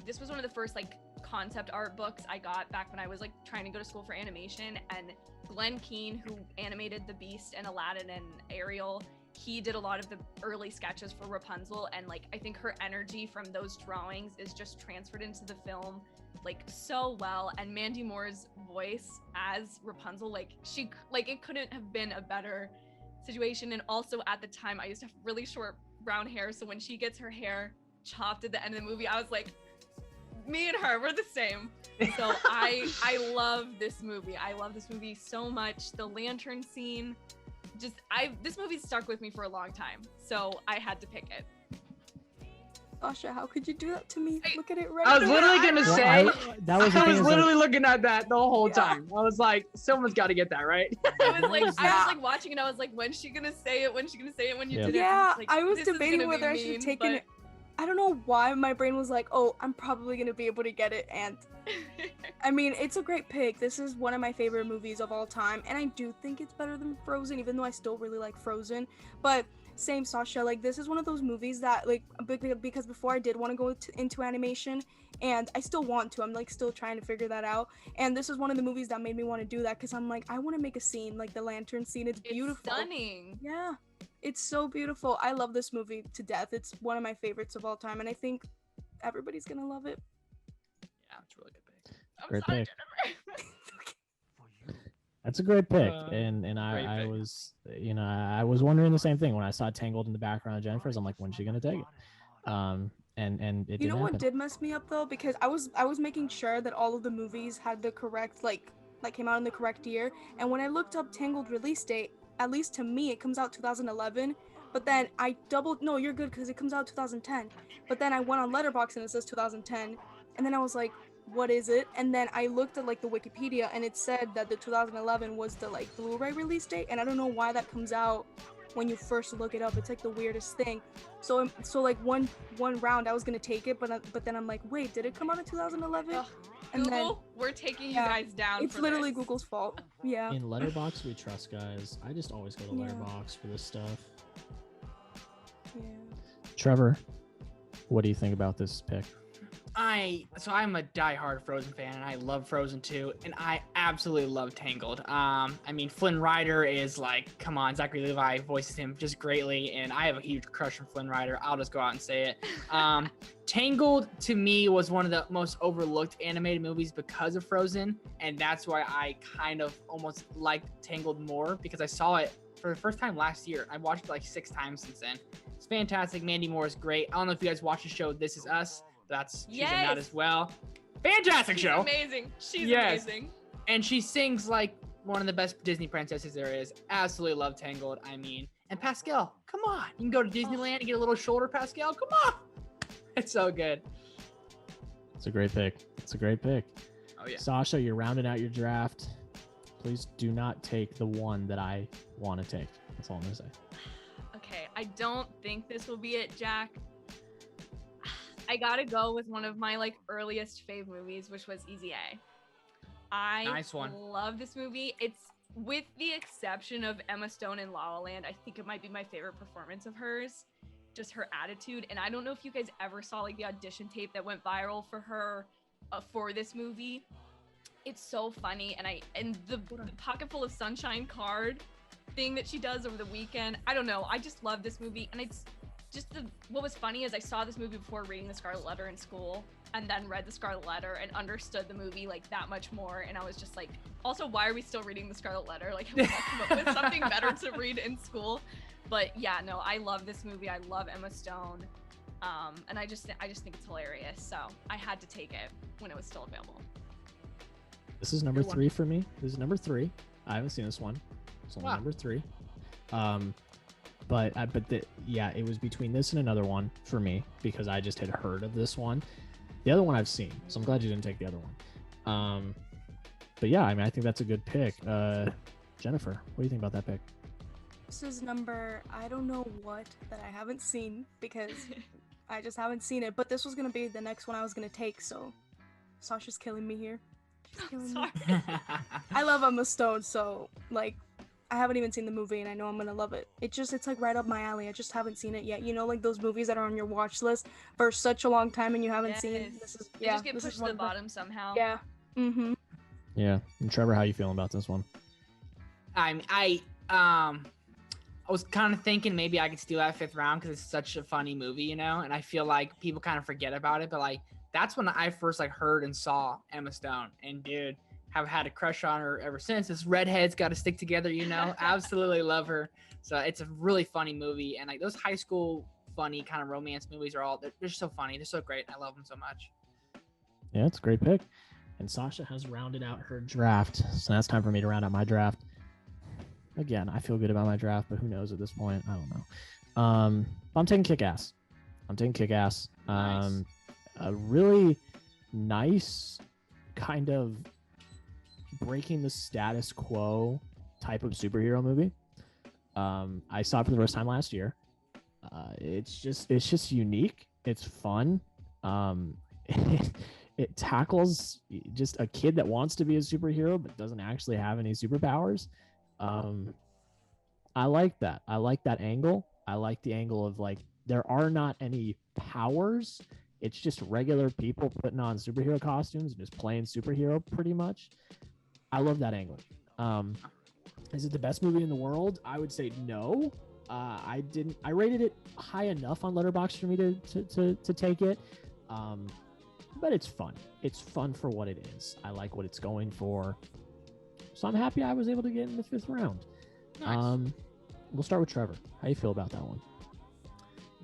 This was one of the first like concept art books I got back when I was like trying to go to school for animation, and Glenn Keane, who animated The Beast and Aladdin and Ariel, he did a lot of the early sketches for Rapunzel, and like I think her energy from those drawings is just transferred into the film like so well. And Mandy Moore's voice as Rapunzel, like it couldn't have been a better situation. And also at the time I used to have really short brown hair, so when she gets her hair chopped at the end of the movie, I was like, me and her, we're the same. So I love this movie. I love this movie so much. The lantern scene, this movie stuck with me for a long time, so I had to pick it. Sasha, how could you do that to me? Look at it right I was there. literally gonna say, I was literally like, looking at that the whole time. I was like, someo's got to get that right. I was like watching it. I was like, when's she gonna say it? When's she gonna say it? When you did it? Yeah, Like, I was this is debating gonna whether I be should have mean, taken it. I don't know why my brain was like, oh, I'm probably gonna be able to get it, and I mean, it's a great pick. This is one of my favorite movies of all time, and I do think it's better than Frozen, even though I still really like Frozen. But same, Sasha, like this is one of those movies that like, because before I did want to go into animation, and I still want to. I'm like still trying to figure that out, and this is one of the movies that made me want to do that, because I'm like, I want to make a scene like the lantern scene. It's beautiful. Stunning. Yeah. It's so beautiful. I love this movie to death. It's one of my favorites of all time, and I think everybody's gonna love it. Yeah, it's a really good pick. Great pick. That's a great pick, and great I pick. was, I was wondering the same thing when I saw Tangled in the background of Jennifer's. I'm like, when's she gonna take it? And it You didn't know what happen. did mess me up though, because I was making sure that all of the movies had the correct like like came out in the correct year. And when I looked up Tangled release date, at least to me, it comes out 2011. But then I doubled. No, you're good because it comes out 2010. But then I went on Letterboxd and it says 2010. And then I was like, what is it? And then I looked at like the Wikipedia and it said that the 2011 was the like Blu-ray release date. And I don't know why that comes out when you first look it up. It's like the weirdest thing. So like one round I was gonna take it, but then I'm like, wait, did it come out in 2011? Ugh, And Google, then we're taking you yeah, guys down. it's for literally this. Google's fault. Yeah. In Letterboxd, we trust, guys. I just always go to Yeah. Letterboxd for this stuff. Yeah. Trevor, what do you think about this pick? I'm a diehard Frozen fan, and I love Frozen 2, and I absolutely love Tangled. I mean, Flynn Rider is like, come on, Zachary Levi voices him just greatly, and I have a huge crush on Flynn Rider. I'll just go out and say it. Tangled, to me, was one of the most overlooked animated movies because of Frozen, and that's why I kind of almost liked Tangled more, because I saw it for the first time last year. I watched it like 6 times since then. It's fantastic. Mandy Moore is great. I don't know if you guys watched the show This Is Us. She's in that as well. Fantastic show. Amazing. She's amazing. And she sings like one of the best Disney princesses there is. Absolutely love Tangled. I mean, and Pascal, come on. You can go to Disneyland and get a little shoulder, Pascal. Come on. It's so good. It's a great pick. Oh yeah. Sasha, you're rounding out your draft. Please do not take the one that I want to take. That's all I'm gonna say. Okay, I don't think this will be it, Jack. I gotta go with one of my like earliest fave movies, which was Easy A. Nice one. Love this movie. It's, with the exception of Emma Stone in La La Land, I think it might be my favorite performance of hers. Just her attitude. And I don't know if you guys ever saw like the audition tape that went viral for her for this movie. It's so funny, and the Pocket Full of Sunshine card thing that she does over the weekend. I don't know. I just love this movie, and it's just what was funny is I saw this movie before reading the Scarlet Letter in school, and then read the Scarlet Letter and understood the movie like that much more. And I was just like, also, why are we still reading the Scarlet Letter? Like, have we not come up with something better to read in school? But yeah, no, I love this movie. I love Emma Stone, and I just think it's hilarious. So I had to take it when it was still available. This is number 3 for me. This is number 3. I haven't seen this one. It's only number 3. Yeah, it was between this and another one for me because I just had heard of this one. The other one I've seen, so I'm glad you didn't take the other one. But yeah, I mean, I think that's a good pick. Jennifer, what do you think about that pick? This is number, I don't know what that I haven't seen because I just haven't seen it. But this was gonna be the next one I was gonna take, so Sasha's killing me here. She's killing me. I love Emma Stone, so like I haven't even seen the movie and I know I'm gonna love it. It's like right up my alley. I just haven't seen it yet. You know, like those movies that are on your watch list for such a long time and you haven't seen. This is They just get pushed to the bottom somehow. Yeah. Mm-hmm. Yeah. And Trevor, how you feeling about this one? I was kind of thinking maybe I could steal that 5th round because it's such a funny movie, you know, and I feel like people kind of forget about it, but like that's when I first like heard and saw Emma Stone, and dude, have had a crush on her ever since. This redhead's got to stick together, you know. Absolutely love her. So it's a really funny movie, and like those high school funny kind of romance movies are they're so funny. They're so great. I love them so much. Yeah, it's a great pick. And Sasha has rounded out her draft, so now it's time for me to round out my draft. Again, I feel good about my draft, but who knows at this point? I don't know. I'm taking Kick-Ass. Nice. A really nice kind of breaking the status quo type of superhero movie. I saw it for the first time last year. It's just unique. It's fun. It tackles just a kid that wants to be a superhero but doesn't actually have any superpowers. I like that. I like that angle. I like the angle of like there are not any powers. It's just regular people putting on superhero costumes and just playing superhero pretty much. I love that angle. Is it the best movie in the world? I would say no. I rated it high enough on Letterboxd for me to take it. But it's fun. It's fun for what it is. I like what it's going for. So I'm happy I was able to get in the 5th round. Nice. We'll start with Trevor. How you feel about that one?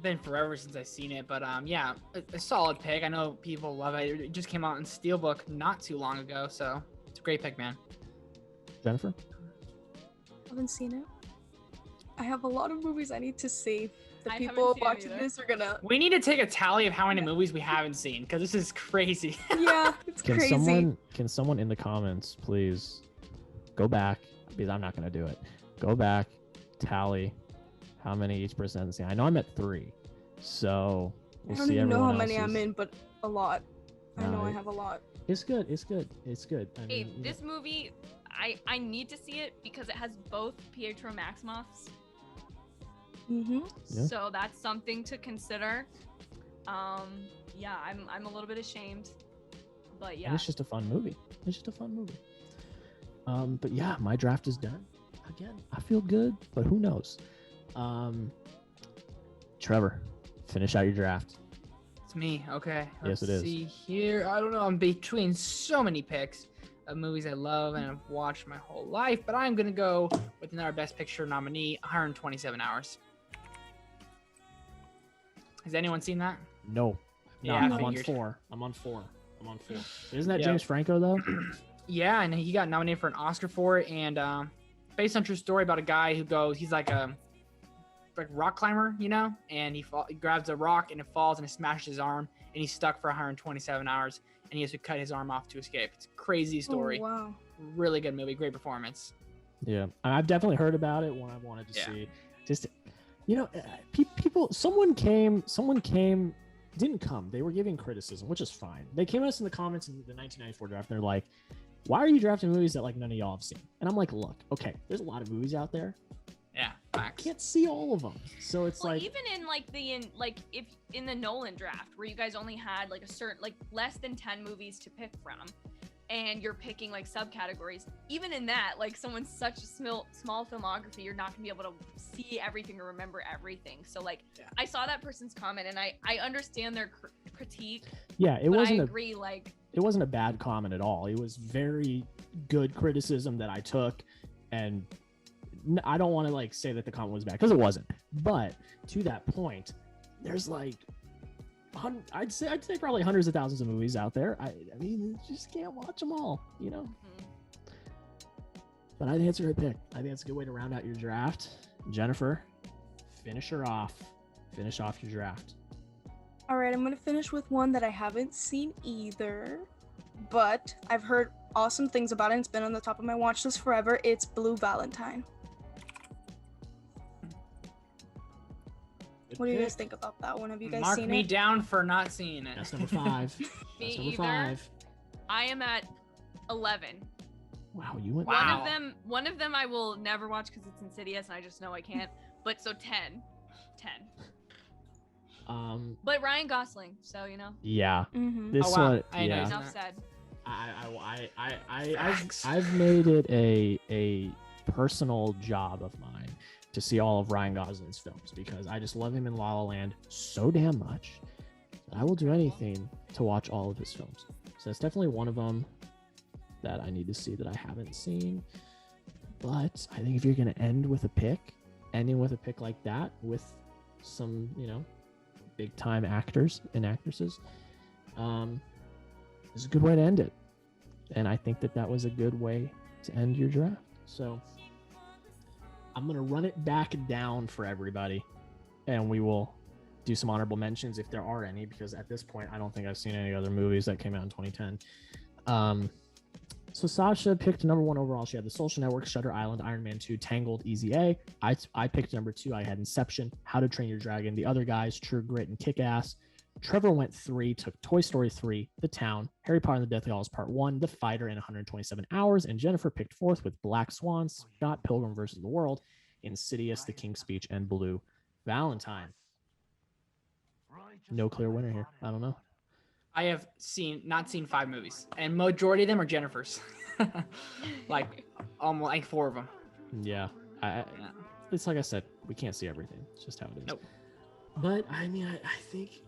Been forever since I've seen it, but yeah, a solid pick. I know people love it. It just came out in Steelbook not too long ago, so it's a great pick, man. Jennifer? Haven't seen it. I have a lot of movies I need to see. The I haven't people seen it watching either. this are gonna. We need to take a tally of how many movies we haven't seen because this is crazy. Yeah, it's Can crazy. someone in the comments please go back, because I'm not gonna do it. Go back, tally how many each person has seen. I know I'm at 3, so we'll I don't see even know everyone how many I'm else's. in, but a lot. I know No, I have a lot. It's good. It's good. It's good. I Hey, mean, this movie, I need to see it because it has both Pietro Maximoffs. Mm-hmm. Yeah. So that's something to consider. Yeah, I'm a little bit ashamed, but and yeah. it's just a fun movie. It's just a fun movie. But yeah, my draft is done. Again, I feel good, but who knows? Trevor, finish out your draft. It's me. Okay. Yes, Let's it is. see here. I don't know. I'm between so many picks of movies I love and I've watched my whole life, but I'm gonna go with another Best Picture nominee, 127 Hours. Has anyone seen that? No, Yeah, I'm I on figured. 4. I'm on 4. Isn't that Yep. James Franco though? Yeah, and he got nominated for an Oscar for it. And based on true story about a guy who goes, he's like a rock climber, you know, and he grabs a rock and it falls and it smashes his arm, and he's stuck for 127 hours, and he has to cut his arm off to escape. It's a crazy story. Oh, wow. Really good movie, great performance. Yeah, I've definitely heard about it. One I wanted to Yeah. see. Just, you know, people. Someone came. Didn't come. They were giving criticism, which is fine. They came at us in the comments in the 1994 draft. And they're like, "Why are you drafting movies that like none of y'all have seen?" And I'm like, "Look, okay, there's a lot of movies out there. Yeah, I facts. can't see all of them. So it's Well, like, even in if in the Nolan draft where you guys only had like a certain like less than 10 movies to pick from, and you're picking like subcategories, even in that, like someone's such a small filmography, you're not gonna be able to see everything or remember everything. So like, Yeah. I saw that person's comment and I understand their critique, yeah, it but I wasn't agree. Like, it wasn't a bad comment at all. It was very good criticism that I took, and I don't want to like say that the comment was bad because it wasn't. But to that point, there's like, I'd say probably hundreds of thousands of movies out there. I mean, you just can't watch them all, you know. But I think it's a good pick. I think it's a good way to round out your draft. Jennifer, finish off your draft. All right, I'm gonna finish with one that I haven't seen either, but I've heard awesome things about it. It's been on the top of my watch list forever. It's Blue Valentine. Good What do you pick. guys think about that one? Have you guys Mark seen me it? down for not seeing it. That's number 5. Me That's number either. 5. I am at 11. Wow, you went. Wow. One of them I will never watch because it's Insidious and I just know I can't. But so 10. But Ryan Gosling, so you know. Yeah. Mm-hmm. This Oh, wow. one. I know Yeah. he's Enough not. said. I've made it a personal job of mine to see all of Ryan Gosling's films because I just love him in La La Land so damn much that I will do anything to watch all of his films. So that's definitely one of them that I need to see that I haven't seen. But I think if you're gonna ending with a pick like that with some, you know, big time actors and actresses, it's a good way to end it. And I think that was a good way to end your draft. So I'm going to run it back down for everybody, and we will do some honorable mentions if there are any, because at this point, I don't think I've seen any other movies that came out in 2010. So Sasha picked number 1 overall. She had The Social Network, Shutter Island, Iron Man 2, Tangled, Easy A. I picked number 2. I had Inception, How to Train Your Dragon, The Other Guys, True Grit, and Kick-Ass. Trevor went 3, took Toy Story 3, The Town, Harry Potter and the Deathly Hallows Part 1, The Fighter in 127 Hours, and Jennifer picked 4th with Black Swan, Scott Pilgrim vs. the World, Insidious, The King's Speech, and Blue Valentine. No clear winner here. I don't know. I have not seen 5 movies, and majority of them are Jennifer's. like almost like 4 of them. Yeah. Yeah. It's like I said, we can't see everything. It's just how it is. Nope. But I mean, I think,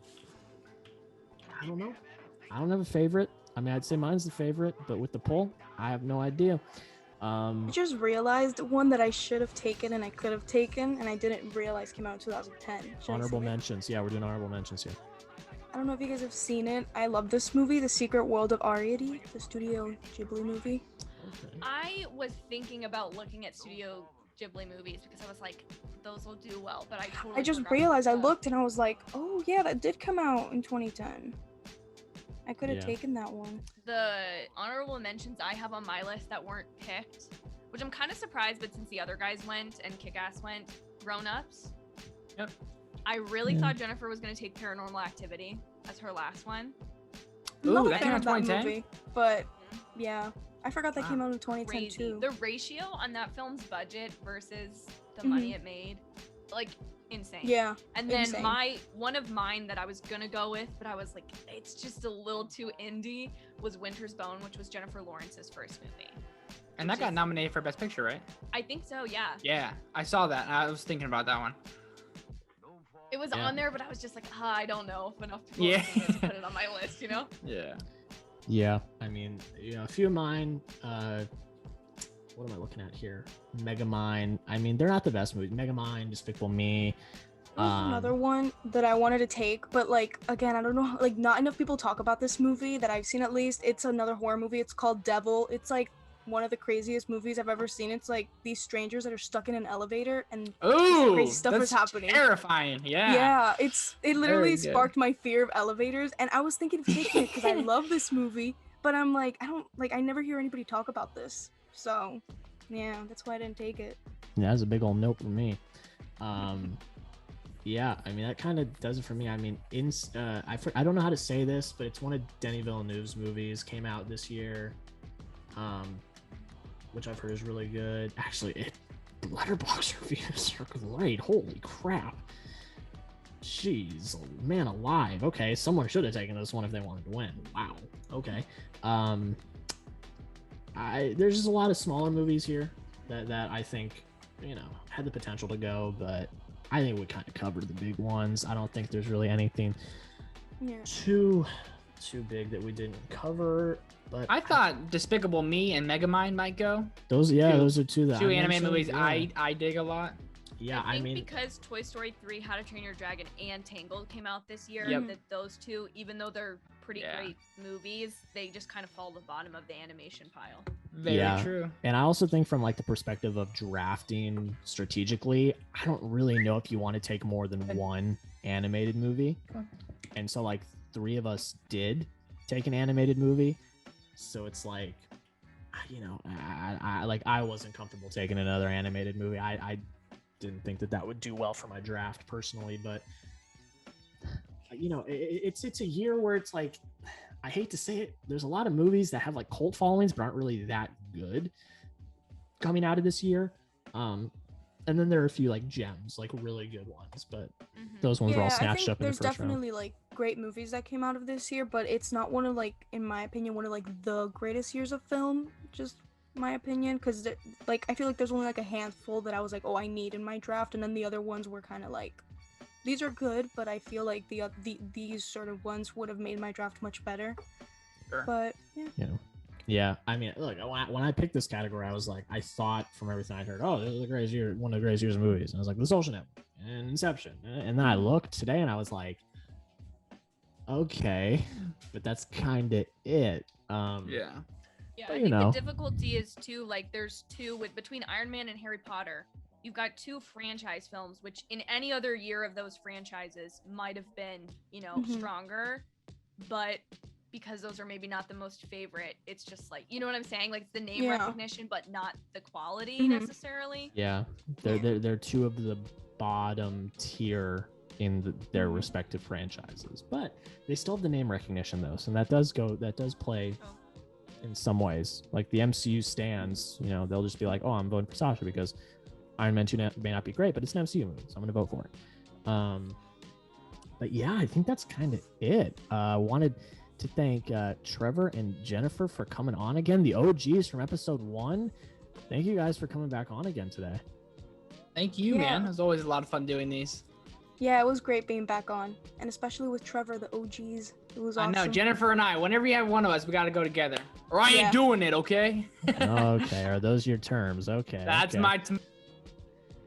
I don't know. I don't have a favorite. I mean, I'd say mine's the favorite, but with the poll, I have no idea. I just realized one that I should have taken and I could have taken and I didn't realize came out in 2010. Should I Honorable say it? mentions. Yeah, we're doing honorable mentions here. I don't know if you guys have seen it. I love this movie, The Secret World of Ariadne, the Studio Ghibli movie. Okay. I was thinking about looking at Studio Ghibli movies because I was like, those will do well, but I totally I just forgot realized, I about that. looked and I was like, oh yeah, that did come out in 2010. I could have Yeah. taken that one. The honorable mentions I have on my list that weren't picked, which I'm kind of surprised, but since the other guys went and Kick-Ass went, Grown Ups. Yep. I really Yeah. thought Jennifer was going to take Paranormal Activity as her last one. Ooh, Not a that fan came out of that 2010? movie, but yeah, I forgot that Wow. came out in 2010 Crazy. too. The ratio on that film's budget versus the money it made, like insane. Yeah, And then insane. one of mine that I was gonna go with, but I was like, it's just a little too indie, was Winter's Bone, which was Jennifer Lawrence's first movie. And that got nominated for Best Picture, right? I think so, yeah. Yeah, I saw that. I was thinking about that one. It was Yeah. on there, but I was just like, I don't know if enough people Yeah. have seen it to put it on my list, you know? Yeah. Yeah, I mean, a few of mine. What am I looking at here? Megamind. I mean, they're not the best movies. Megamind, Despicable Me. There's another one that I wanted to take, but like again, I don't know, like not enough people talk about this movie that I've seen at least. It's another horror movie. It's called Devil. It's like one of the craziest movies I've ever seen. It's like these strangers that are stuck in an elevator and Ooh, crazy stuff that's is happening. terrifying. Yeah. Yeah, it literally Very good. sparked my fear of elevators, and I was thinking of taking it because I love this movie, but I'm like, I never hear anybody talk about this, so yeah, that's why I didn't take it. Yeah, that's a big old note for me. Yeah, I mean that kind of does it for me. I mean, I don't know how to say this, but it's one of Denis Villeneuve's movies. Came out this year, which I've heard is really good. Actually, Letterboxd reviews are great. Holy crap! Jeez, man alive. Okay, someone should have taken this one if they wanted to win. Wow. Okay. There's just a lot of smaller movies here that I think, had the potential to go, but I think we kind of covered the big ones. I don't think there's really anything too big that we didn't cover. But I thought Despicable Me and Megamind might go. those are two that Two I anime mentioned. movies Yeah. I dig a lot. Yeah, I think mean, because Toy Story 3, How to Train Your Dragon, and Tangled came out this year, Yep. that those two, even though they're pretty Yeah. great movies, they just kind of fall to the bottom of the animation pile. Very Yeah. true. and I also think from like the perspective of drafting strategically, I don't really know if you want to take more than one animated movie. And so like 3 of us did take an animated movie. So it's like, I wasn't comfortable taking another animated movie. I didn't think that would do well for my draft personally, but it's a year where it's like, I hate to say it, there's a lot of movies that have like cult followings but aren't really that good coming out of this year. And then there are a few like gems, like really good ones, but those ones were all I snatched think up in the there's first round. definitely like great movies that came out of this year, but it's not one of like, in my opinion, one of like the greatest years of film, just my opinion, because like I feel like there's only like a handful that I was like, oh, I need in my draft, and then the other ones were kind of like, these are good, but I feel like these sort of ones would have made my draft much better. Sure. But Yeah, I mean, look, when I picked this category, I was like, I thought from everything I heard, oh, this is the greatest year, one of the greatest years of movies. And I was like, The Social Network and Inception. And then I looked today and I was like, okay, but that's kind of it. Yeah. Yeah, But, I think the difficulty is too, like, there's two between Iron Man and Harry Potter. You've got 2 franchise films, which in any other year of those franchises might have been, stronger, but because those are maybe not the most favorite, it's just like, you know what I'm saying? Like, it's the name recognition, but not the quality necessarily. Yeah, they're 2 of the bottom tier in their respective franchises, but they still have the name recognition though, so that does play in some ways. Like the MCU stands, they'll just be like, oh, I'm voting for Sasha because Iron Man 2 may not be great, but it's an MCU movie, so I'm gonna vote for it. But yeah, I think that's kind of it. Wanted to thank Trevor and Jennifer for coming on again, the OGs from episode 1. Thank you guys for coming back on again today. Thank you, man. It was always a lot of fun doing these. yeah, it was great being back on, and especially with Trevor, the OGs. It was awesome. I know, Jennifer and I, whenever you have one of us, we got to go together. Or I ain't doing it, okay? Okay, are those your terms? Okay. That's okay. my...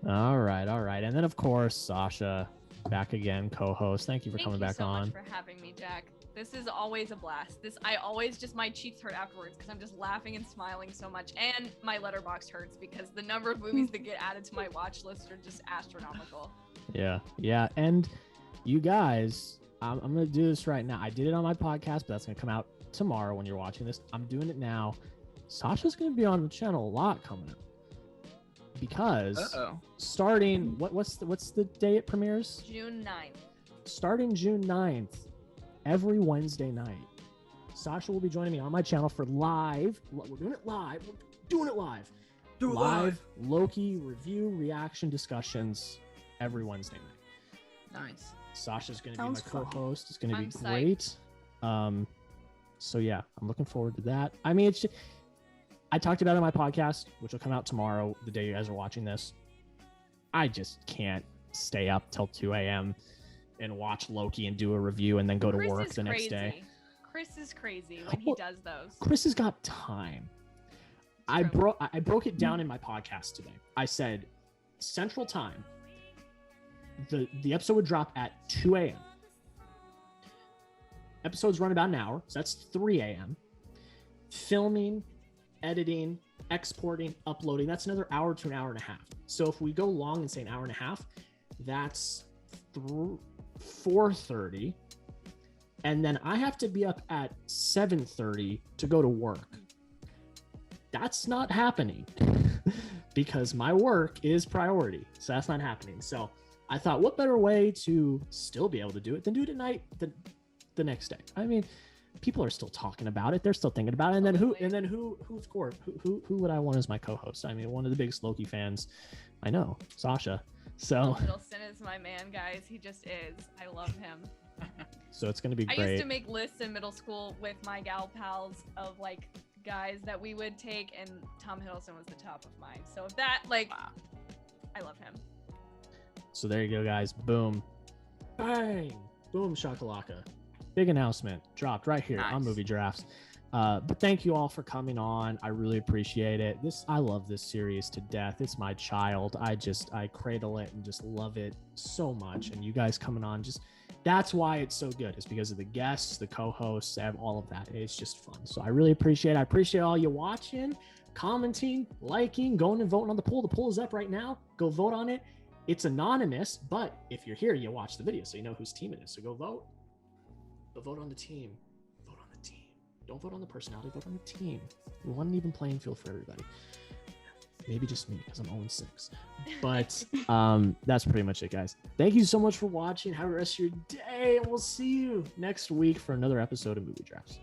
All right. And then, of course, Sasha, back again, co-host. Thank you for coming back on. Thank you so much for having me, Jack. This is always a blast. I always just, my cheeks hurt afterwards because I'm just laughing and smiling so much. And my Letterboxd hurts because the number of movies that get added to my watch list are just astronomical. Yeah. And you guys, I'm going to do this right now. I did it on my podcast, but that's going to come out tomorrow when you're watching this. I'm doing it now. Sasha's going to be on the channel a lot coming up. Because starting, what's the day it premieres? June 9th. Starting June 9th. Every Wednesday night, Sasha will be joining me on my channel for live. We're doing it live. Live Loki review, reaction discussions every Wednesday night. Nice. Sasha's going to be my fun. co-host. It's going to be I'm great. So yeah, I'm looking forward to that. I mean, it's just, I talked about it on my podcast, which will come out tomorrow, the day you guys are watching this. I just can't stay up till 2 a.m. and watch Loki and do a review and then go to Chris work is the next crazy. day. Chris is crazy when he does those. Chris has got time. I broke it down in my podcast today. I said Central Time. The episode would drop at 2 a.m. Episodes run about an hour, so that's 3 a.m. Filming, editing, exporting, uploading, that's another hour to an hour and a half. So if we go long and say an hour and a half, that's 4:30, and then I have to be up at 7:30 to go to work. That's not happening because my work is priority. So that's not happening. So I thought, what better way to still be able to do it than do it at night the next day? I mean, people are still talking about it. They're still thinking about it. And then who would I want as my co-host? I mean, one of the biggest Loki fans I know, Sasha. So Middleton is my man, guys. He just is. I love him. So it's gonna be great. I used to make lists in middle school with my gal pals of like guys that we would take, and Tom Hiddleston was the top of mine. So if that, like, wow. I love him. So there you go, guys. Boom, bang, boom, shakalaka. Big announcement dropped right here on Movie Drafts. But thank you all for coming on. I really appreciate it. I love this series to death. It's my child. I cradle it and just love it so much. And you guys coming on, that's why it's so good. It's because of the guests, the co-hosts, all of that. It's just fun. So I really appreciate it. I appreciate all you watching, commenting, liking, going and voting on the poll. The poll is up right now. Go vote on it. It's anonymous, but if you're here, you watch the video, so you know whose team it is. So go vote. But vote on the team. Vote on the team. Don't vote on the personality, vote on the team. We want an even playing field for everybody. Maybe just me, because I'm 0-6. But that's pretty much it, guys. Thank you so much for watching. Have a rest of your day, and we'll see you next week for another episode of Movie Drafts.